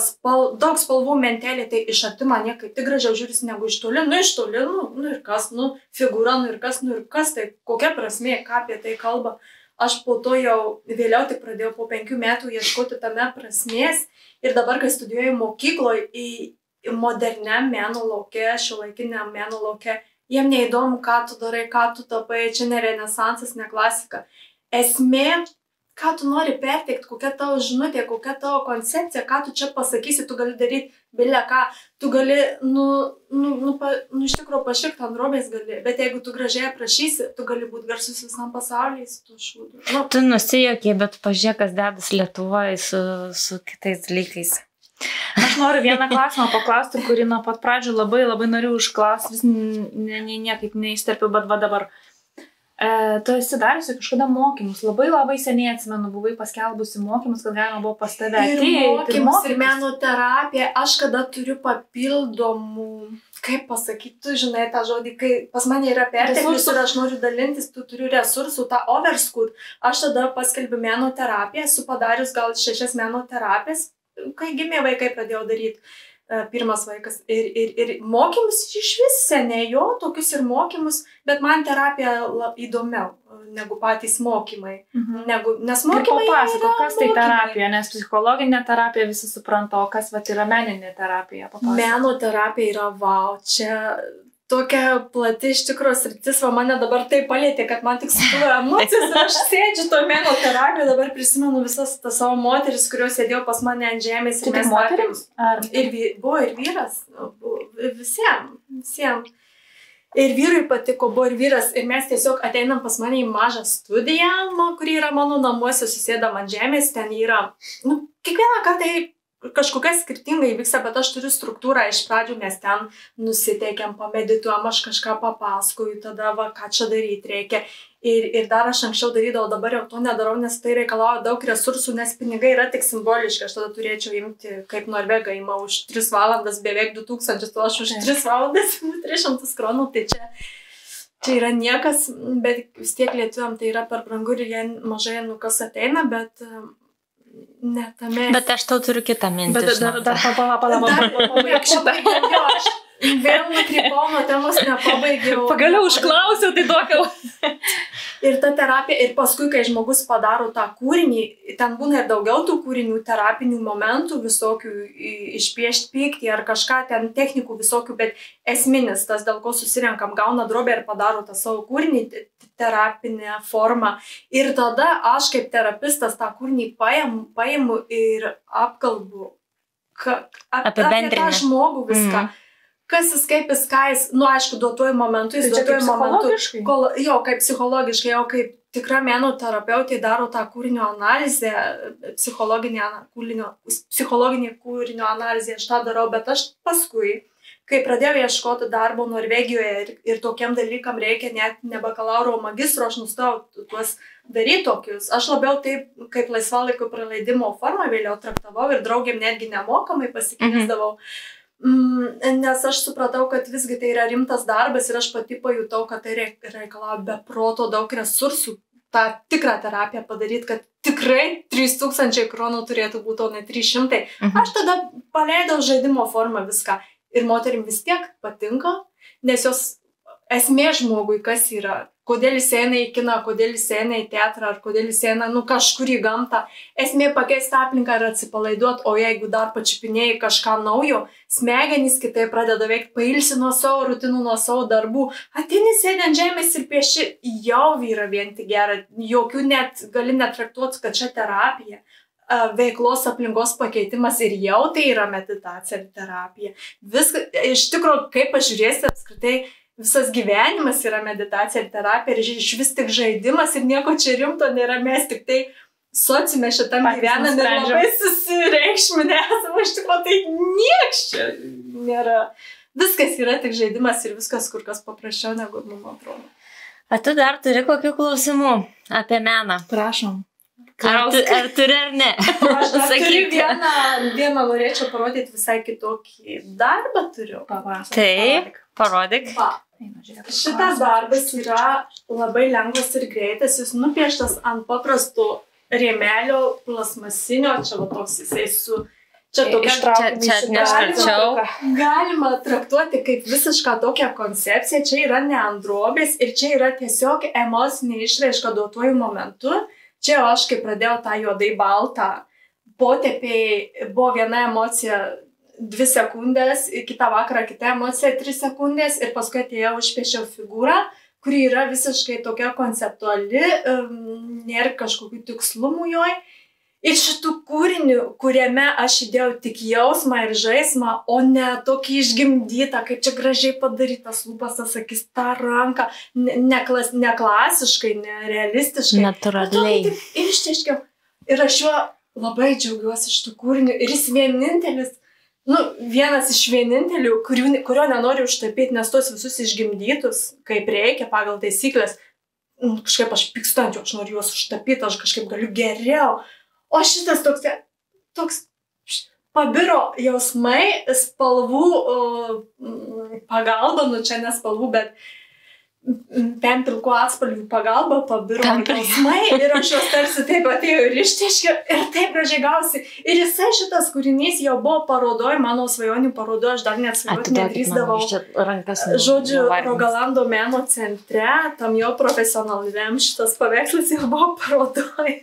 daug spalvų mentelė, tai iš arti man jie kaip tik gražiau žiūrisi negu iš toli, ir kas, figūra, ir kas, tai kokia prasmė, ką apie tai kalba, aš po to jau vėliau tik pradėjau po 5 metų ieškoti tame prasmės ir dabar, kai studijuoju mokykloje į moderniam meno lauke, šiuolaikiniam meno lauke, jiem neįdomu, ką tu darai, ką tu tapai, čia ne renesansas, ne klasika. Esmė, ką tu nori perteikti, kokia tavo žinutė, kokia tavo koncepcija, ką tu čia pasakysi, tu gali daryti bilę ką, tu gali, iš tikrųjų pašikti ant drobės gali, bet jeigu tu gražiai aprašysi, tu gali būti garsus visam pasaulyje su tu šūdu.
Tu nusijuokė, bet pažiūrėk, kas dedas Lietuvoje su kitais dalykais.
Aš noriu vieną klausimą paklausti, kurį nuo pat pradžių labai noriu užklausti, vis niekaip neįsterpiu, bet va dabar. Tu esi dariusi kažkada mokymus, labai seniai atsimenu, buvai paskelbusi mokymus, kad galima buvo pas tave
atėjti. Ir mokymus, ir meno terapija, aš kada turiu papildomų, kaip pasakyti, tu žinai tą žodį, kai pas mane yra perteklius ir aš noriu dalintis, tu turiu resursų, tą overscoot, aš tada paskelbiu meno terapiją, esu padarius gal 6 meno terapijas, kai gimė vaikai pradėjau daryti. Pirmas vaikas ir mokymus iš vis seniai jo, tokius ir mokymus, bet man terapija įdomiau negu patys mokymai. Nes mokymai
papasako, kas tai terapija, nes psichologinė terapija visi supranta, o kas yra meninė terapija. Papasako.
Meno terapija yra wow, čia tokia plati iš tikrųjų sritis, mane dabar tai palietė, kad man tik sukilo emocijos ir aš sėdžiu to meno terapiją, dabar prisimenu visas tas savo moteris, kurios sėdėjo pas mane ant žemės.
Tu tik moteris?
Buvo ir vyras, visiems. Ir vyrui patiko, buvo ir vyras, ir mes tiesiog ateinam pas mane į mažą studiją, kuri yra mano namuose, susėdam ant žemės, ten yra, kiekvieną kartą kažkokia skirtingai vyksta, bet aš turiu struktūrą, iš pradžių mes ten nusiteikiam, pamedituojam, aš kažką papasakoju, tada ką čia daryti reikia. Ir dar aš anksčiau darydavau, dabar jau to nedarau, nes tai reikalauja daug resursų, nes pinigai yra tik simboliški, aš tada turėčiau imti, kaip Norvega ima už 3 valandas beveik 2000, o aš už 3 valandas 300 kronų, tai čia yra niekas, bet vis tiek lietuviam tai yra per brangu ir jie mažai kas ateina, bet ne tame.
Bet aš tau turiu kitą mintį.
Bet dar palauk šitą.
Aš vėl nukrypau nuo temos, nepabaigiau.
Pagaliau užklausiau, tai tokiau.
Ir ta terapija, ir paskui, kai žmogus padaro tą kūrinį, ten būna ir daugiau tų kūrinių, terapinių momentų, visokių išpiešti pyktį ar kažką, ten technikų visokių, bet esminis, tas dėl ko susirenkam, gauna drobę ir padaro tą savo kūrinį, terapinę formą. Ir tada aš kaip terapistas tą kūrinį paimu ir apkalbu apie tą žmogų viską. Kas jis, kaip jis, ką jis, aišku, duotuoju momentu, jis duotuoju momentu, kaip psichologiškai, jau kaip tikra meno terapeutė daro tą kūrinio analizę, psichologinį kūrinio analizę, aš tą darau, bet aš paskui, kai pradėjau ieškoti darbo Norvegijoje ir tokiam dalykam reikia net ne bakalauro, o magistro, aš nustojau tuos daryti tokius. Aš labiau taip, kaip laisvalaikio praleidimo formą vėliau traktavau ir draugėm netgi nemokamai pasikviesdavau. Nes aš supratau, kad visgi tai yra rimtas darbas ir aš pati pajutau, kad tai reikalauja be proto daug resursų tą tikrą terapiją padaryti, kad tikrai 3000 kronų turėtų būti, o ne 300. Aš tada paleidau žaidimo formą viską ir moterim vis tiek patinka, nes jos esmė žmogui, kas yra, kodėl jis eina į kiną, kodėl jis eina į teatrą, ar kodėl jis eina, kažkur į gamtą. Esmė pakeisti aplinką ir atsipalaiduoti, o jeigu dar pačiupinėjai kažką naujo, smegenys kitaip pradeda veikti, pailsi nuo savo rutinų, nuo savo darbų, ateini sėdi ant žemės ir pieši, jau yra vien tik gera, jokių net gali netraktuoti, kad čia terapija. Veiklos aplinkos pakeitimas ir jau tai yra meditacija ir terapija. Viskas, iš tikrųjų, kaip pažiūrėsi apskritai, visas gyvenimas yra meditacija ir terapija ir iš vis tik žaidimas ir nieko čia rimto nėra, mes tik tai sociume šitam gyvenam ir labai susireikšminę esame, iš tikrųjų tai nieks čia nėra. Viskas yra tik žaidimas ir viskas kur kas paprasčiau negu mums atrodo.
A tu dar turi kokių klausimų apie meną?
Prašom.
Ar turi ar ne?
Aš dar turiu vieną norėčiau parodyti visai kitokį darbą turiu.
Taip, parodyk.
Šitas darbas yra labai lengvas ir greitas, jis nupieštas ant paprasto rėmelio plasmasinio, čia toks jisai su Čia tokia
galima
traktuoti kaip visišką tokią koncepciją. Čia yra ne androbės ir čia yra tiesiog emocinė išraiška duotuoju momentu. Čia aš, kai pradėjau tą juodai baltą potėpiai, buvo viena emocija 2 sekundės, kitą vakarą kita emocija 3 sekundės ir paskui atėjau užpiešiau figūrą, kuri yra visiškai tokia konceptuali, nėra kažkokių tikslumų joj. Ir šitų kūrinių, kuriame aš įdėjau tik jausmą ir žaismą, o ne tokį išgimdytą, kaip čia gražiai padarytas lūpas, tas akis, tą ranką, ne klasiškai, ne realistiškai.
Natūraliai.
Ištiškiau. Ir aš juo labai džiaugiuosi šitų kūrinių. Ir jis vienintelis, vienas iš vienintelių, kurio nenoriu užtapyti, nes tos visus išgimdytus, kaip reikia pagal taisyklės, kažkaip aš pykstančiu, aš noriu juos užtapyti, aš kažkaip galiu geriau. O šitas toks pabiro jausmai, spalvų pagalba, čia ne spalvų, bet pempilkų atspalvių pagalba pabiro jausmai ir aš juos tarsi taip atėjau ir ištiškiau ir taip gražiai gausi. Ir jisai šitas kūrinys jau buvo parodoj, mano svajonių parodoj, aš dar net svajoti nedrįsdavau. Žodžiu, Rogalando meno centre, tam jau profesionaliam šitas paveikslas jau buvo parodoj.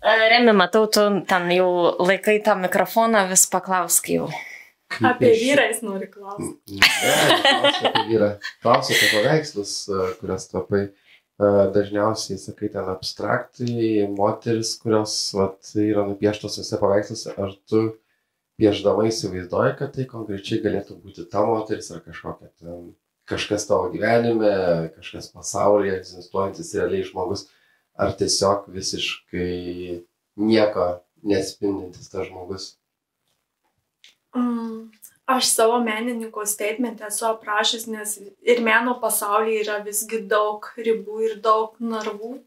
Remi, matau, tu ten jau laikai tą mikrofoną, vis paklausk jau.
Apie vyrą jis nori klausti.
Klausiu apie vyrą. Klausiu apie paveikslus, kurias tapai. Dažniausiai, sakai, ten abstraktai, moteris, kurios yra nupieštos visi paveiksluose. Ar tu piešdama įsivaizduoji, kad tai konkrečiai galėtų būti ta moteris ar kažkas tavo gyvenime, kažkas pasaulyje egzistuojantis realiai žmogus? Ar tiesiog visiškai nieko nespindintis tas žmogus?
Aš savo menininko statemente esu aprašęs, nes ir meno pasaulyje yra visgi daug ribų ir daug narvų.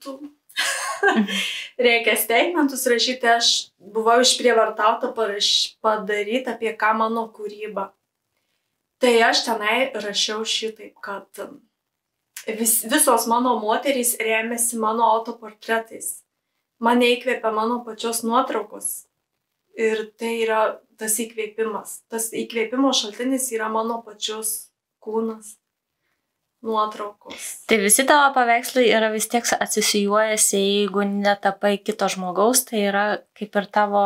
Reikia statementus rašyti, aš buvau išprievartauta padaryti apie ką mano kūryba. Tai aš tenai rašiau šitaip, kad visos mano moterys remiasi mano autoportretais. Mane įkvėpia mano pačios nuotraukos. Ir tai yra tas įkvėpimas. Tas įkvėpimo šaltinis yra mano pačios kūnas, nuotraukos.
Tai visi tavo paveikslai yra vis tiek atsisijuojasi, jeigu netapai kito žmogaus, tai yra kaip ir tavo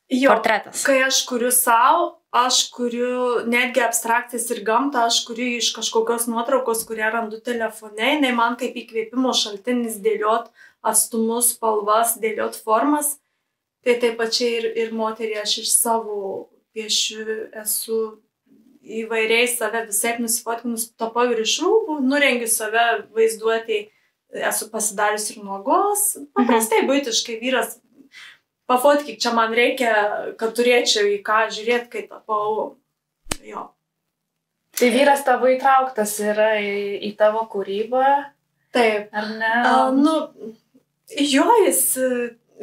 portretas.
Kai aš kuriu savo, aš kuriu netgi abstrakcijas ir gamtą, aš kuriu iš kažkokios nuotraukos, kurią randu telefone, jinai man kaip įkvėpimo šaltinis dėliot atstumus, spalvas, dėliot formas. Tai taip pačiai ir moterį aš iš savo piešiu esu įvairiai save visai nusifotkinus, tapau ir iš rūbų, nurengiu save vaizduotėj, esu pasidarius ir nuogos. Paprastai buitiškai vyras, pafotkyk, čia man reikia, kad turėčiau į ką žiūrėti, kai tapau. Jo.
Tai vyras tavo įtrauktas yra į tavo kūrybą?
Taip.
Ar ne?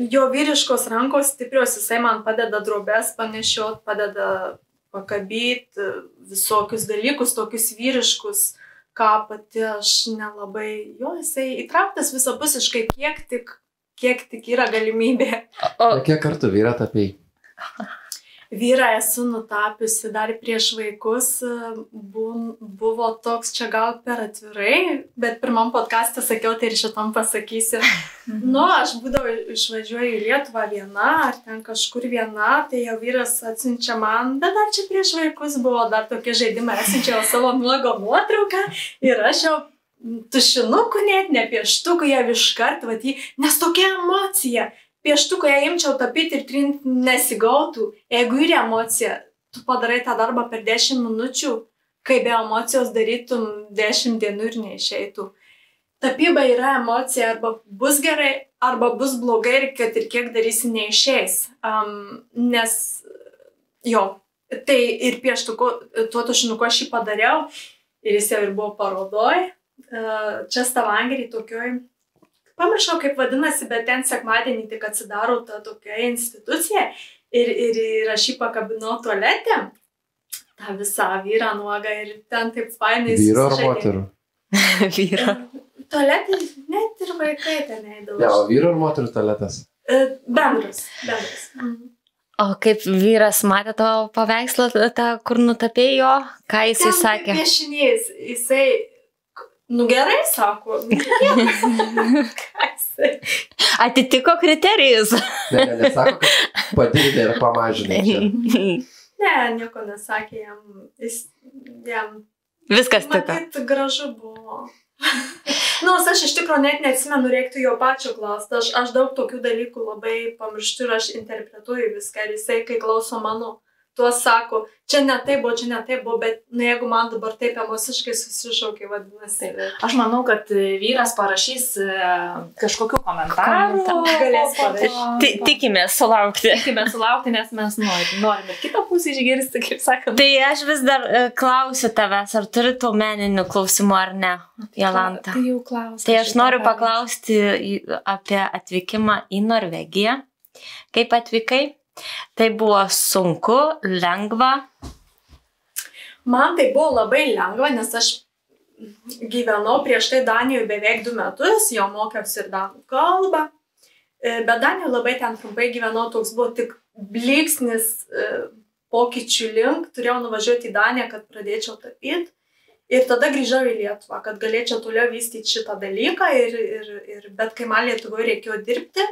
Jo vyriškos rankos stiprios, jisai man padeda drobes panešiot, padeda pakabyti visokius dalykus, tokius vyriškus, ką pati aš nelabai, jisai įtrauktas visapusiškai, kiek tik yra galimybė.
Kiek kartų vyrą tapei?
Vyrą esu nutapiusi dar prieš vaikus, buvo toks čia gal per atvirai, bet pirmam podcast'e sakiau, tai ir šitam pasakysiu. Aš būdavau išvažiuoju į Lietuvą viena, ar ten kažkur viena, tai jau vyras atsiunčia man, bet dar čia prieš vaikus buvo dar tokie žaidimai, atsiunčiau savo nuogo nuotrauką ir aš jau tušinukų net, ne pieštukų, jau iškart, nes tokia emocija. Pieštuką ją imčiau tapyti ir trinti nesigautų. Jeigu yra emocija, tu padarai tą darbą per 10 minučių, kai be emocijos darytum 10 dienų ir neišeitų. Tapyba yra emocija, arba bus gerai, arba bus blogai ir kad ir kiek darysi neišeis. Nes, tai ir pieštuku, tuo tušinuku aš jį padariau ir jis jau ir buvo parodoj. Čia Stavangery tokioj. Pamiršau, kaip vadinasi, bet ten sekmadienį tik atsidaro ta tokia institucija ir aš jį pakabinau tualete, tą visą vyrą nuogą ir ten taip fainai susižaidė.
Vyro ar moterų?
Vyro.
Tualetė, net ir vaikai ten eidavo.
Jo, vyro ar moterų tualetas?
Bendras.
O kaip vyras matė tavo paveikslą, tą, kur nutapėjai jo, ką jisai sakė?
Ten piešinys, jisai, gerai, sako.
Atitiko kriterijus.
Nesako, kad padidinė ir pamažinė čia.
Ne, nieko nesakė jam.
Viskas tiko.
Matyt, gražu buvo. Aš iš tikrųjų net neatsimenu, reiktų jo pačio klausti. Aš daug tokių dalykų labai pamirštu ir aš interpretuoju viską. Ir jisai, kai klauso mano, tuos sako, čia ne taip buvo, bet jeigu man dabar taip emociškai susišaukia, vadinasi.
Aš manau, kad vyras parašys kažkokių komentarų.
Galės parašyti.
Tikimės sulaukti.
Nes mes norime kitą pusę išgirsti, kaip sakant.
Tai aš vis dar klausiu tavęs, ar turi tų meninių klausimų ar ne, Jolanta?
Tai jau klausiu.
Tai aš noriu paklausti apie atvykimą į Norvegiją. Kaip atvykai? Tai buvo sunku, lengva?
Man tai buvo labai lengva, nes aš gyvenau prieš tai Danijoje beveik 2 metus, jau mokiausi ir danų kalbą. Bet Danijoje labai ten trumpai gyvenau, toks buvo tik blyksnis pokyčių link. Turėjau nuvažiuoti į Daniją, kad pradėčiau tapyti. Ir tada grįžau į Lietuvą, kad galėčiau toliau vystyti šitą dalyką. Bet kai man Lietuvoje reikėjo dirbti,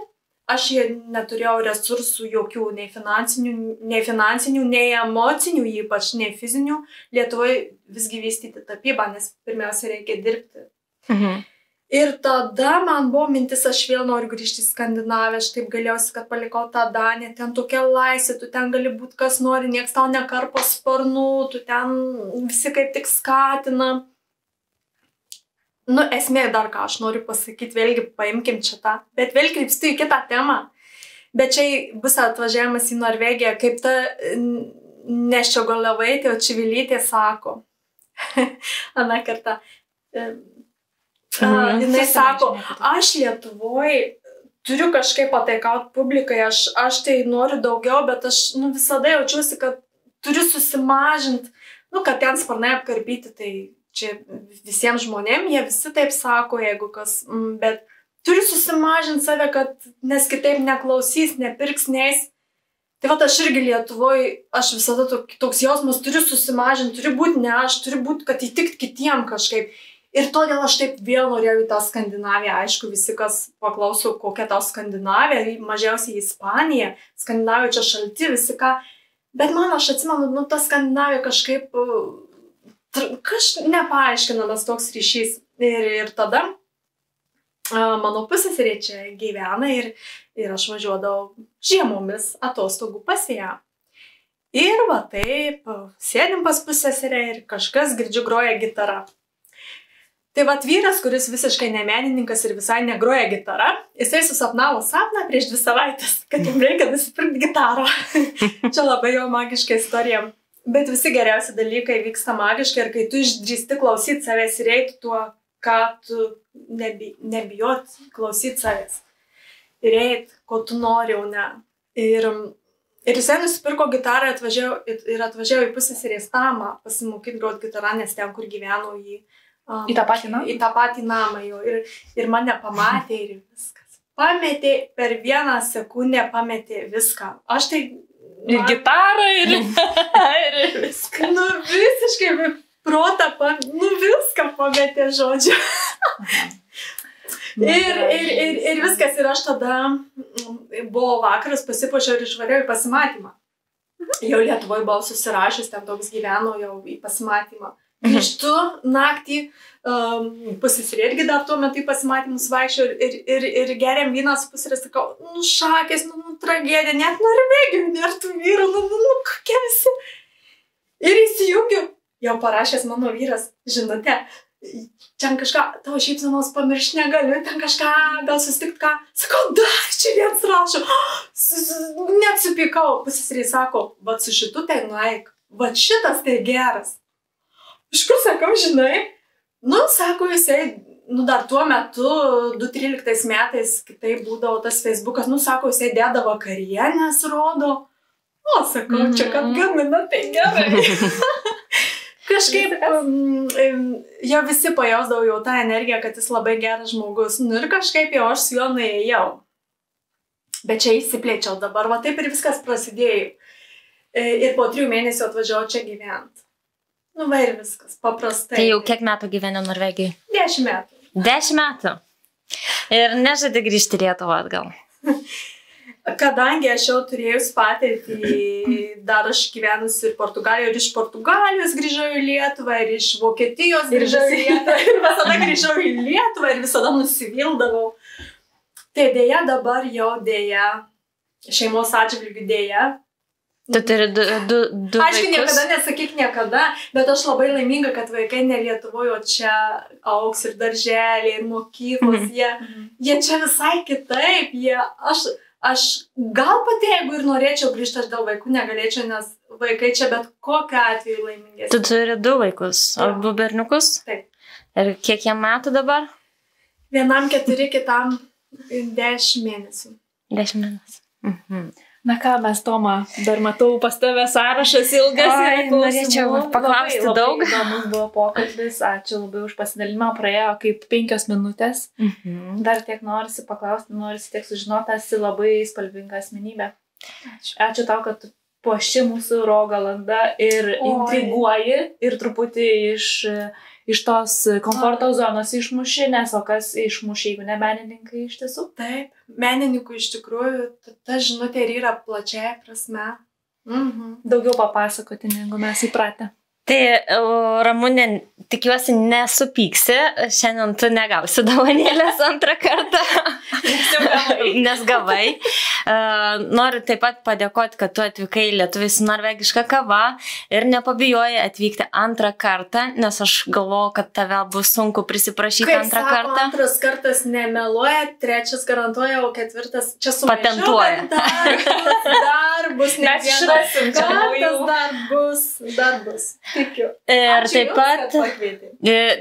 aš neturėjau resursų jokių, nei finansinių, nei emocinių, ypač nei fizinių. Lietuvoje visgi vystyti tapybą, nes pirmiausia reikia dirbti. Ir tada man buvo mintis, aš vėl noriu grįžti į Skandinaviją, aš taip galėjausi, kad palikau tą Daniją, ten tokia laisvė, tu ten gali būti kas nori, nieks tau nekarpo sparnų, tu ten visi kaip tik skatina. Esmė dar ką aš noriu pasakyti, vėlgi paimkim čia tą, bet vėl krypstu į kitą temą. Bet čia bus atvažiavimas į Norvegiją, kaip ta Neščiogolevaitė, o Čivilytė sako. Ana kartą. Jinai sako, aš Lietuvoje turiu kažkaip pataikauti publikai, aš tai noriu daugiau, bet aš visada jaučiuosi, kad turiu susimažinti, kad ten sparnai apkarpyti, tai čia visiems žmonėms, jie visi taip sako, jeigu kas, bet turiu susimažinti save, nes kitaip neklausys, nepirks, neis. Tai aš irgi Lietuvoje, aš visada toks jausmas, turiu susimažinti, turiu būti ne aš, turiu būti, kad įtikt kitiem kažkaip. Ir todėl aš taip vėl norėjau į tą Skandinaviją. Aišku, visi, kas paklauso, kokia tau Skandinavija, mažiausiai Ispanija, Skandinavijoje čia šalti, visi ką. Bet man, aš atsimenu, ta Skandinavija kažkaip nepaaiškinamas toks ryšys. Ir tada mano pusseserė čia gyvena ir aš važiuodavau žiemomis atostogų pas ją. Ir taip, sėdim pas pusseserę ir kažkas girdžiu groja gitarą. Tai vyras, kuris visiškai nemenininkas ir visai negroja gitarą, jisai susapnavo sapną prieš 2 savaitės, kad jam reikia nusipirkti gitarą. Čia labai jau magiška istorija. Bet visi geriausi dalykai vyksta magiškai ir kai tu išdrįsti klausyti savęs ir eiti tuo, ką tu nebijot klausyti savęs. Ir eiti, ko tu nori, o ne. Ir jisai nusipirko gitarą ir atvažiavo į pusseserės namą pasimokyti groti gitarą, nes ten, kur gyveno
į tą patį namą?
Į tą patį namą jo. Ir mane pamatė ir viskas. Pametė, per 1 sekundę pametė viską. Aš tai...
Ir gitarą, ir viską.
Visiškai protą, viską pametė, žodžiu. Ir viskas. Ir aš tada buvo vakaras, pasipuošiau ir išvariau į pasimatymą. Jau Lietuvoje buvau susirašęs, ten toks gyveno jau į pasimatymą. Grįžtu naktį, pusseserė irgi dar tuo metu į pasimatymus vaikščiojo ir geriam vyną su pusseserė, sakau, šakės, tragedija, net Norvegijoje nėra tų vyrų, kokie visi. Ir įsijungiu, jau parašęs mano vyras žinutę, čia kažką, tavo šypsenos pamiršti negaliu, ten kažką, gal susitikti ką. Sakau, dar čia viens rašo, net supykau. Pusseserė sako, su šitu tai nueik, šitas tai geras. Iš kur sakau, žinai, sako jisai, dar tuo metu, 2013 metais, kitaip būdavo tas Facebookas, sako, jisai dėda vakarienės, rodo. O, sakau, čia kad gamina, tai gerai. Kažkaip, jau visi pajausdavo jau tą energiją, kad jis labai geras žmogus. Ir kažkaip jau aš su juo nuėjau. Bet čia įsiplėčiau dabar, va taip ir viskas prasidėjo. Ir po 3 mėnesių atvažiavau čia gyventi. Nu, va ir viskas, paprastai.
Tai jau kiek metų gyveni Norvegijai?
10 metų.
10 metų. Ir nežadi grįžti į Lietuvą atgal.
Kadangi aš jau turėjus patirtį, dar aš gyvenusi ir Portugalijoje, ir iš Portugalijos grįžau į Lietuvą, ir iš Vokietijos grįžau į Lietuvą, ir visada grįžau į Lietuvą, ir visada nusivildavau. Tai dėja dabar jau dėja, šeimos atžvilgių dėja.
Tu turi du
Aišku,
vaikus.
niekada nesakyk niekada, bet aš labai laiminga, kad vaikai ne Lietuvoje, o čia augs ir darželiai, ir mokyklos, jie čia visai kitaip, aš gal pati, jeigu ir norėčiau grįžti, aš dėl vaikų negalėčiau, nes vaikai čia bet kokiu atveju laimingesni.
Tu turi 2 vaikus, abu berniukus?
Taip.
Ir kiek jam metų dabar?
Vienam 4, kitam 10 mėnesių.
10 mėnesių.
Na ką, mes, Toma, dar matau pas tave sąrašas ilgas.
Oi, norėčiau paklausti daug.
Labai įdomus buvo pokalbis, ačiū labai už pasidalimą, praėjo kaip 5 minutės. Dar tiek norisi paklausti, norisi tiek sužinoti, esi labai spalvinga asmenybė. Ačiū tau, kad tu puoši mūsų Rogalandą ir intriguoji ir truputį iš tos komforto zonos išmuši, nes o kas išmuši, jeigu ne menininkai iš tiesų?
Taip, menininkų iš tikrųjų, ta žinutė ir yra plačiai prasme.
Daugiau papasakoti, negu mes įpratę.
Tai, Ramunė, tikiuosi nesupyksi, šiandien tu negausi dovanėlės antrą kartą, nes gavai. Noriu taip pat padėkoti, kad tu atvykai į Lietuvą su norvegiška kava ir nepabijojai atvykti antrą kartą, nes aš galvoju, kad tave bus sunku prisiprašyti antrą kartą.
Kaip antras kartas nemeluoja, 3 garantuoja, o 4 čia sumaišiau.
Patentuoja.
Dar bus, ne vienas kartas, dar bus. Tikiu.
Ir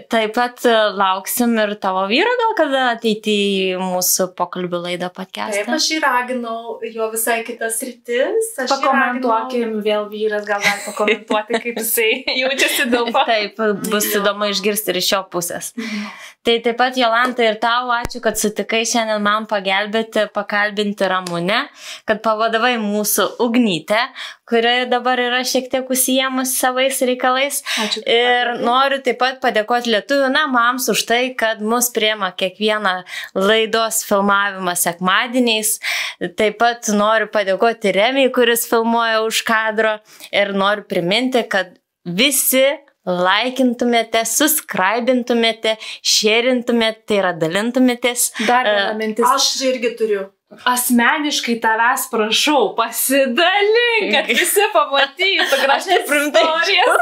taip pat lauksim ir tavo vyro gal kada ateiti į mūsų pokalbių laidą podcastą.
Taip, aš jį raginau, jo visai kitas rytis.
Pakomentuokim, vėl vyras gal gali pakomentuoti, kaip jisai jaučiasi dėl to.
Taip, bus įdomu išgirsti ir iš jo pusės. Tai taip pat, Jolanta, ir tau ačiū, kad sutikai šiandien man pakalbinti Ramunę, kad pavadavai mūsų Ugnytę, kuri dabar yra šiek tiek užsiėmus savais reikalais.
Ačiū.
Ir noriu taip pat padėkoti Lietuvių namams už tai, kad mus priema kiekvieną laidos filmavimą sekmadieniais. Taip pat noriu padėkoti Remiai, kuris filmuoja už kadro. Ir noriu priminti, kad visi laikintumėte, subscribintumėte, sharintumėte, tai yra dalintumėtės.
Dar viena mintis.
Aš irgi turiu.
Asmeniškai tavęs prašau, pasidalink, kad visi pamatytų gražias istorijas.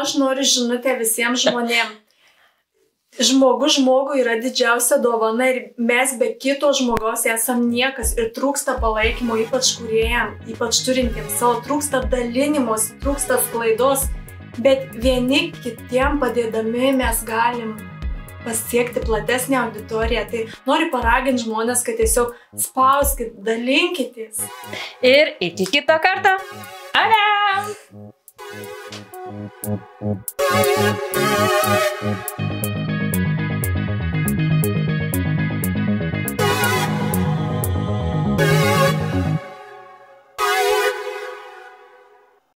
Aš noriu žinutę visiems žmonėms. Žmogus žmogui yra didžiausia dovana ir mes be kito žmogaus esam niekas ir trūksta palaikymo, ypač kūrėjam, ypač turintiems savo, trūksta dalinimos, trūksta sklaidos, bet vieni kitiem padėdami mes galim pasiekti platesnę auditoriją. Tai noriu paraginti žmonės, kad tiesiog spauskit, dalinkitės.
Ir iki kito karto.
Ade!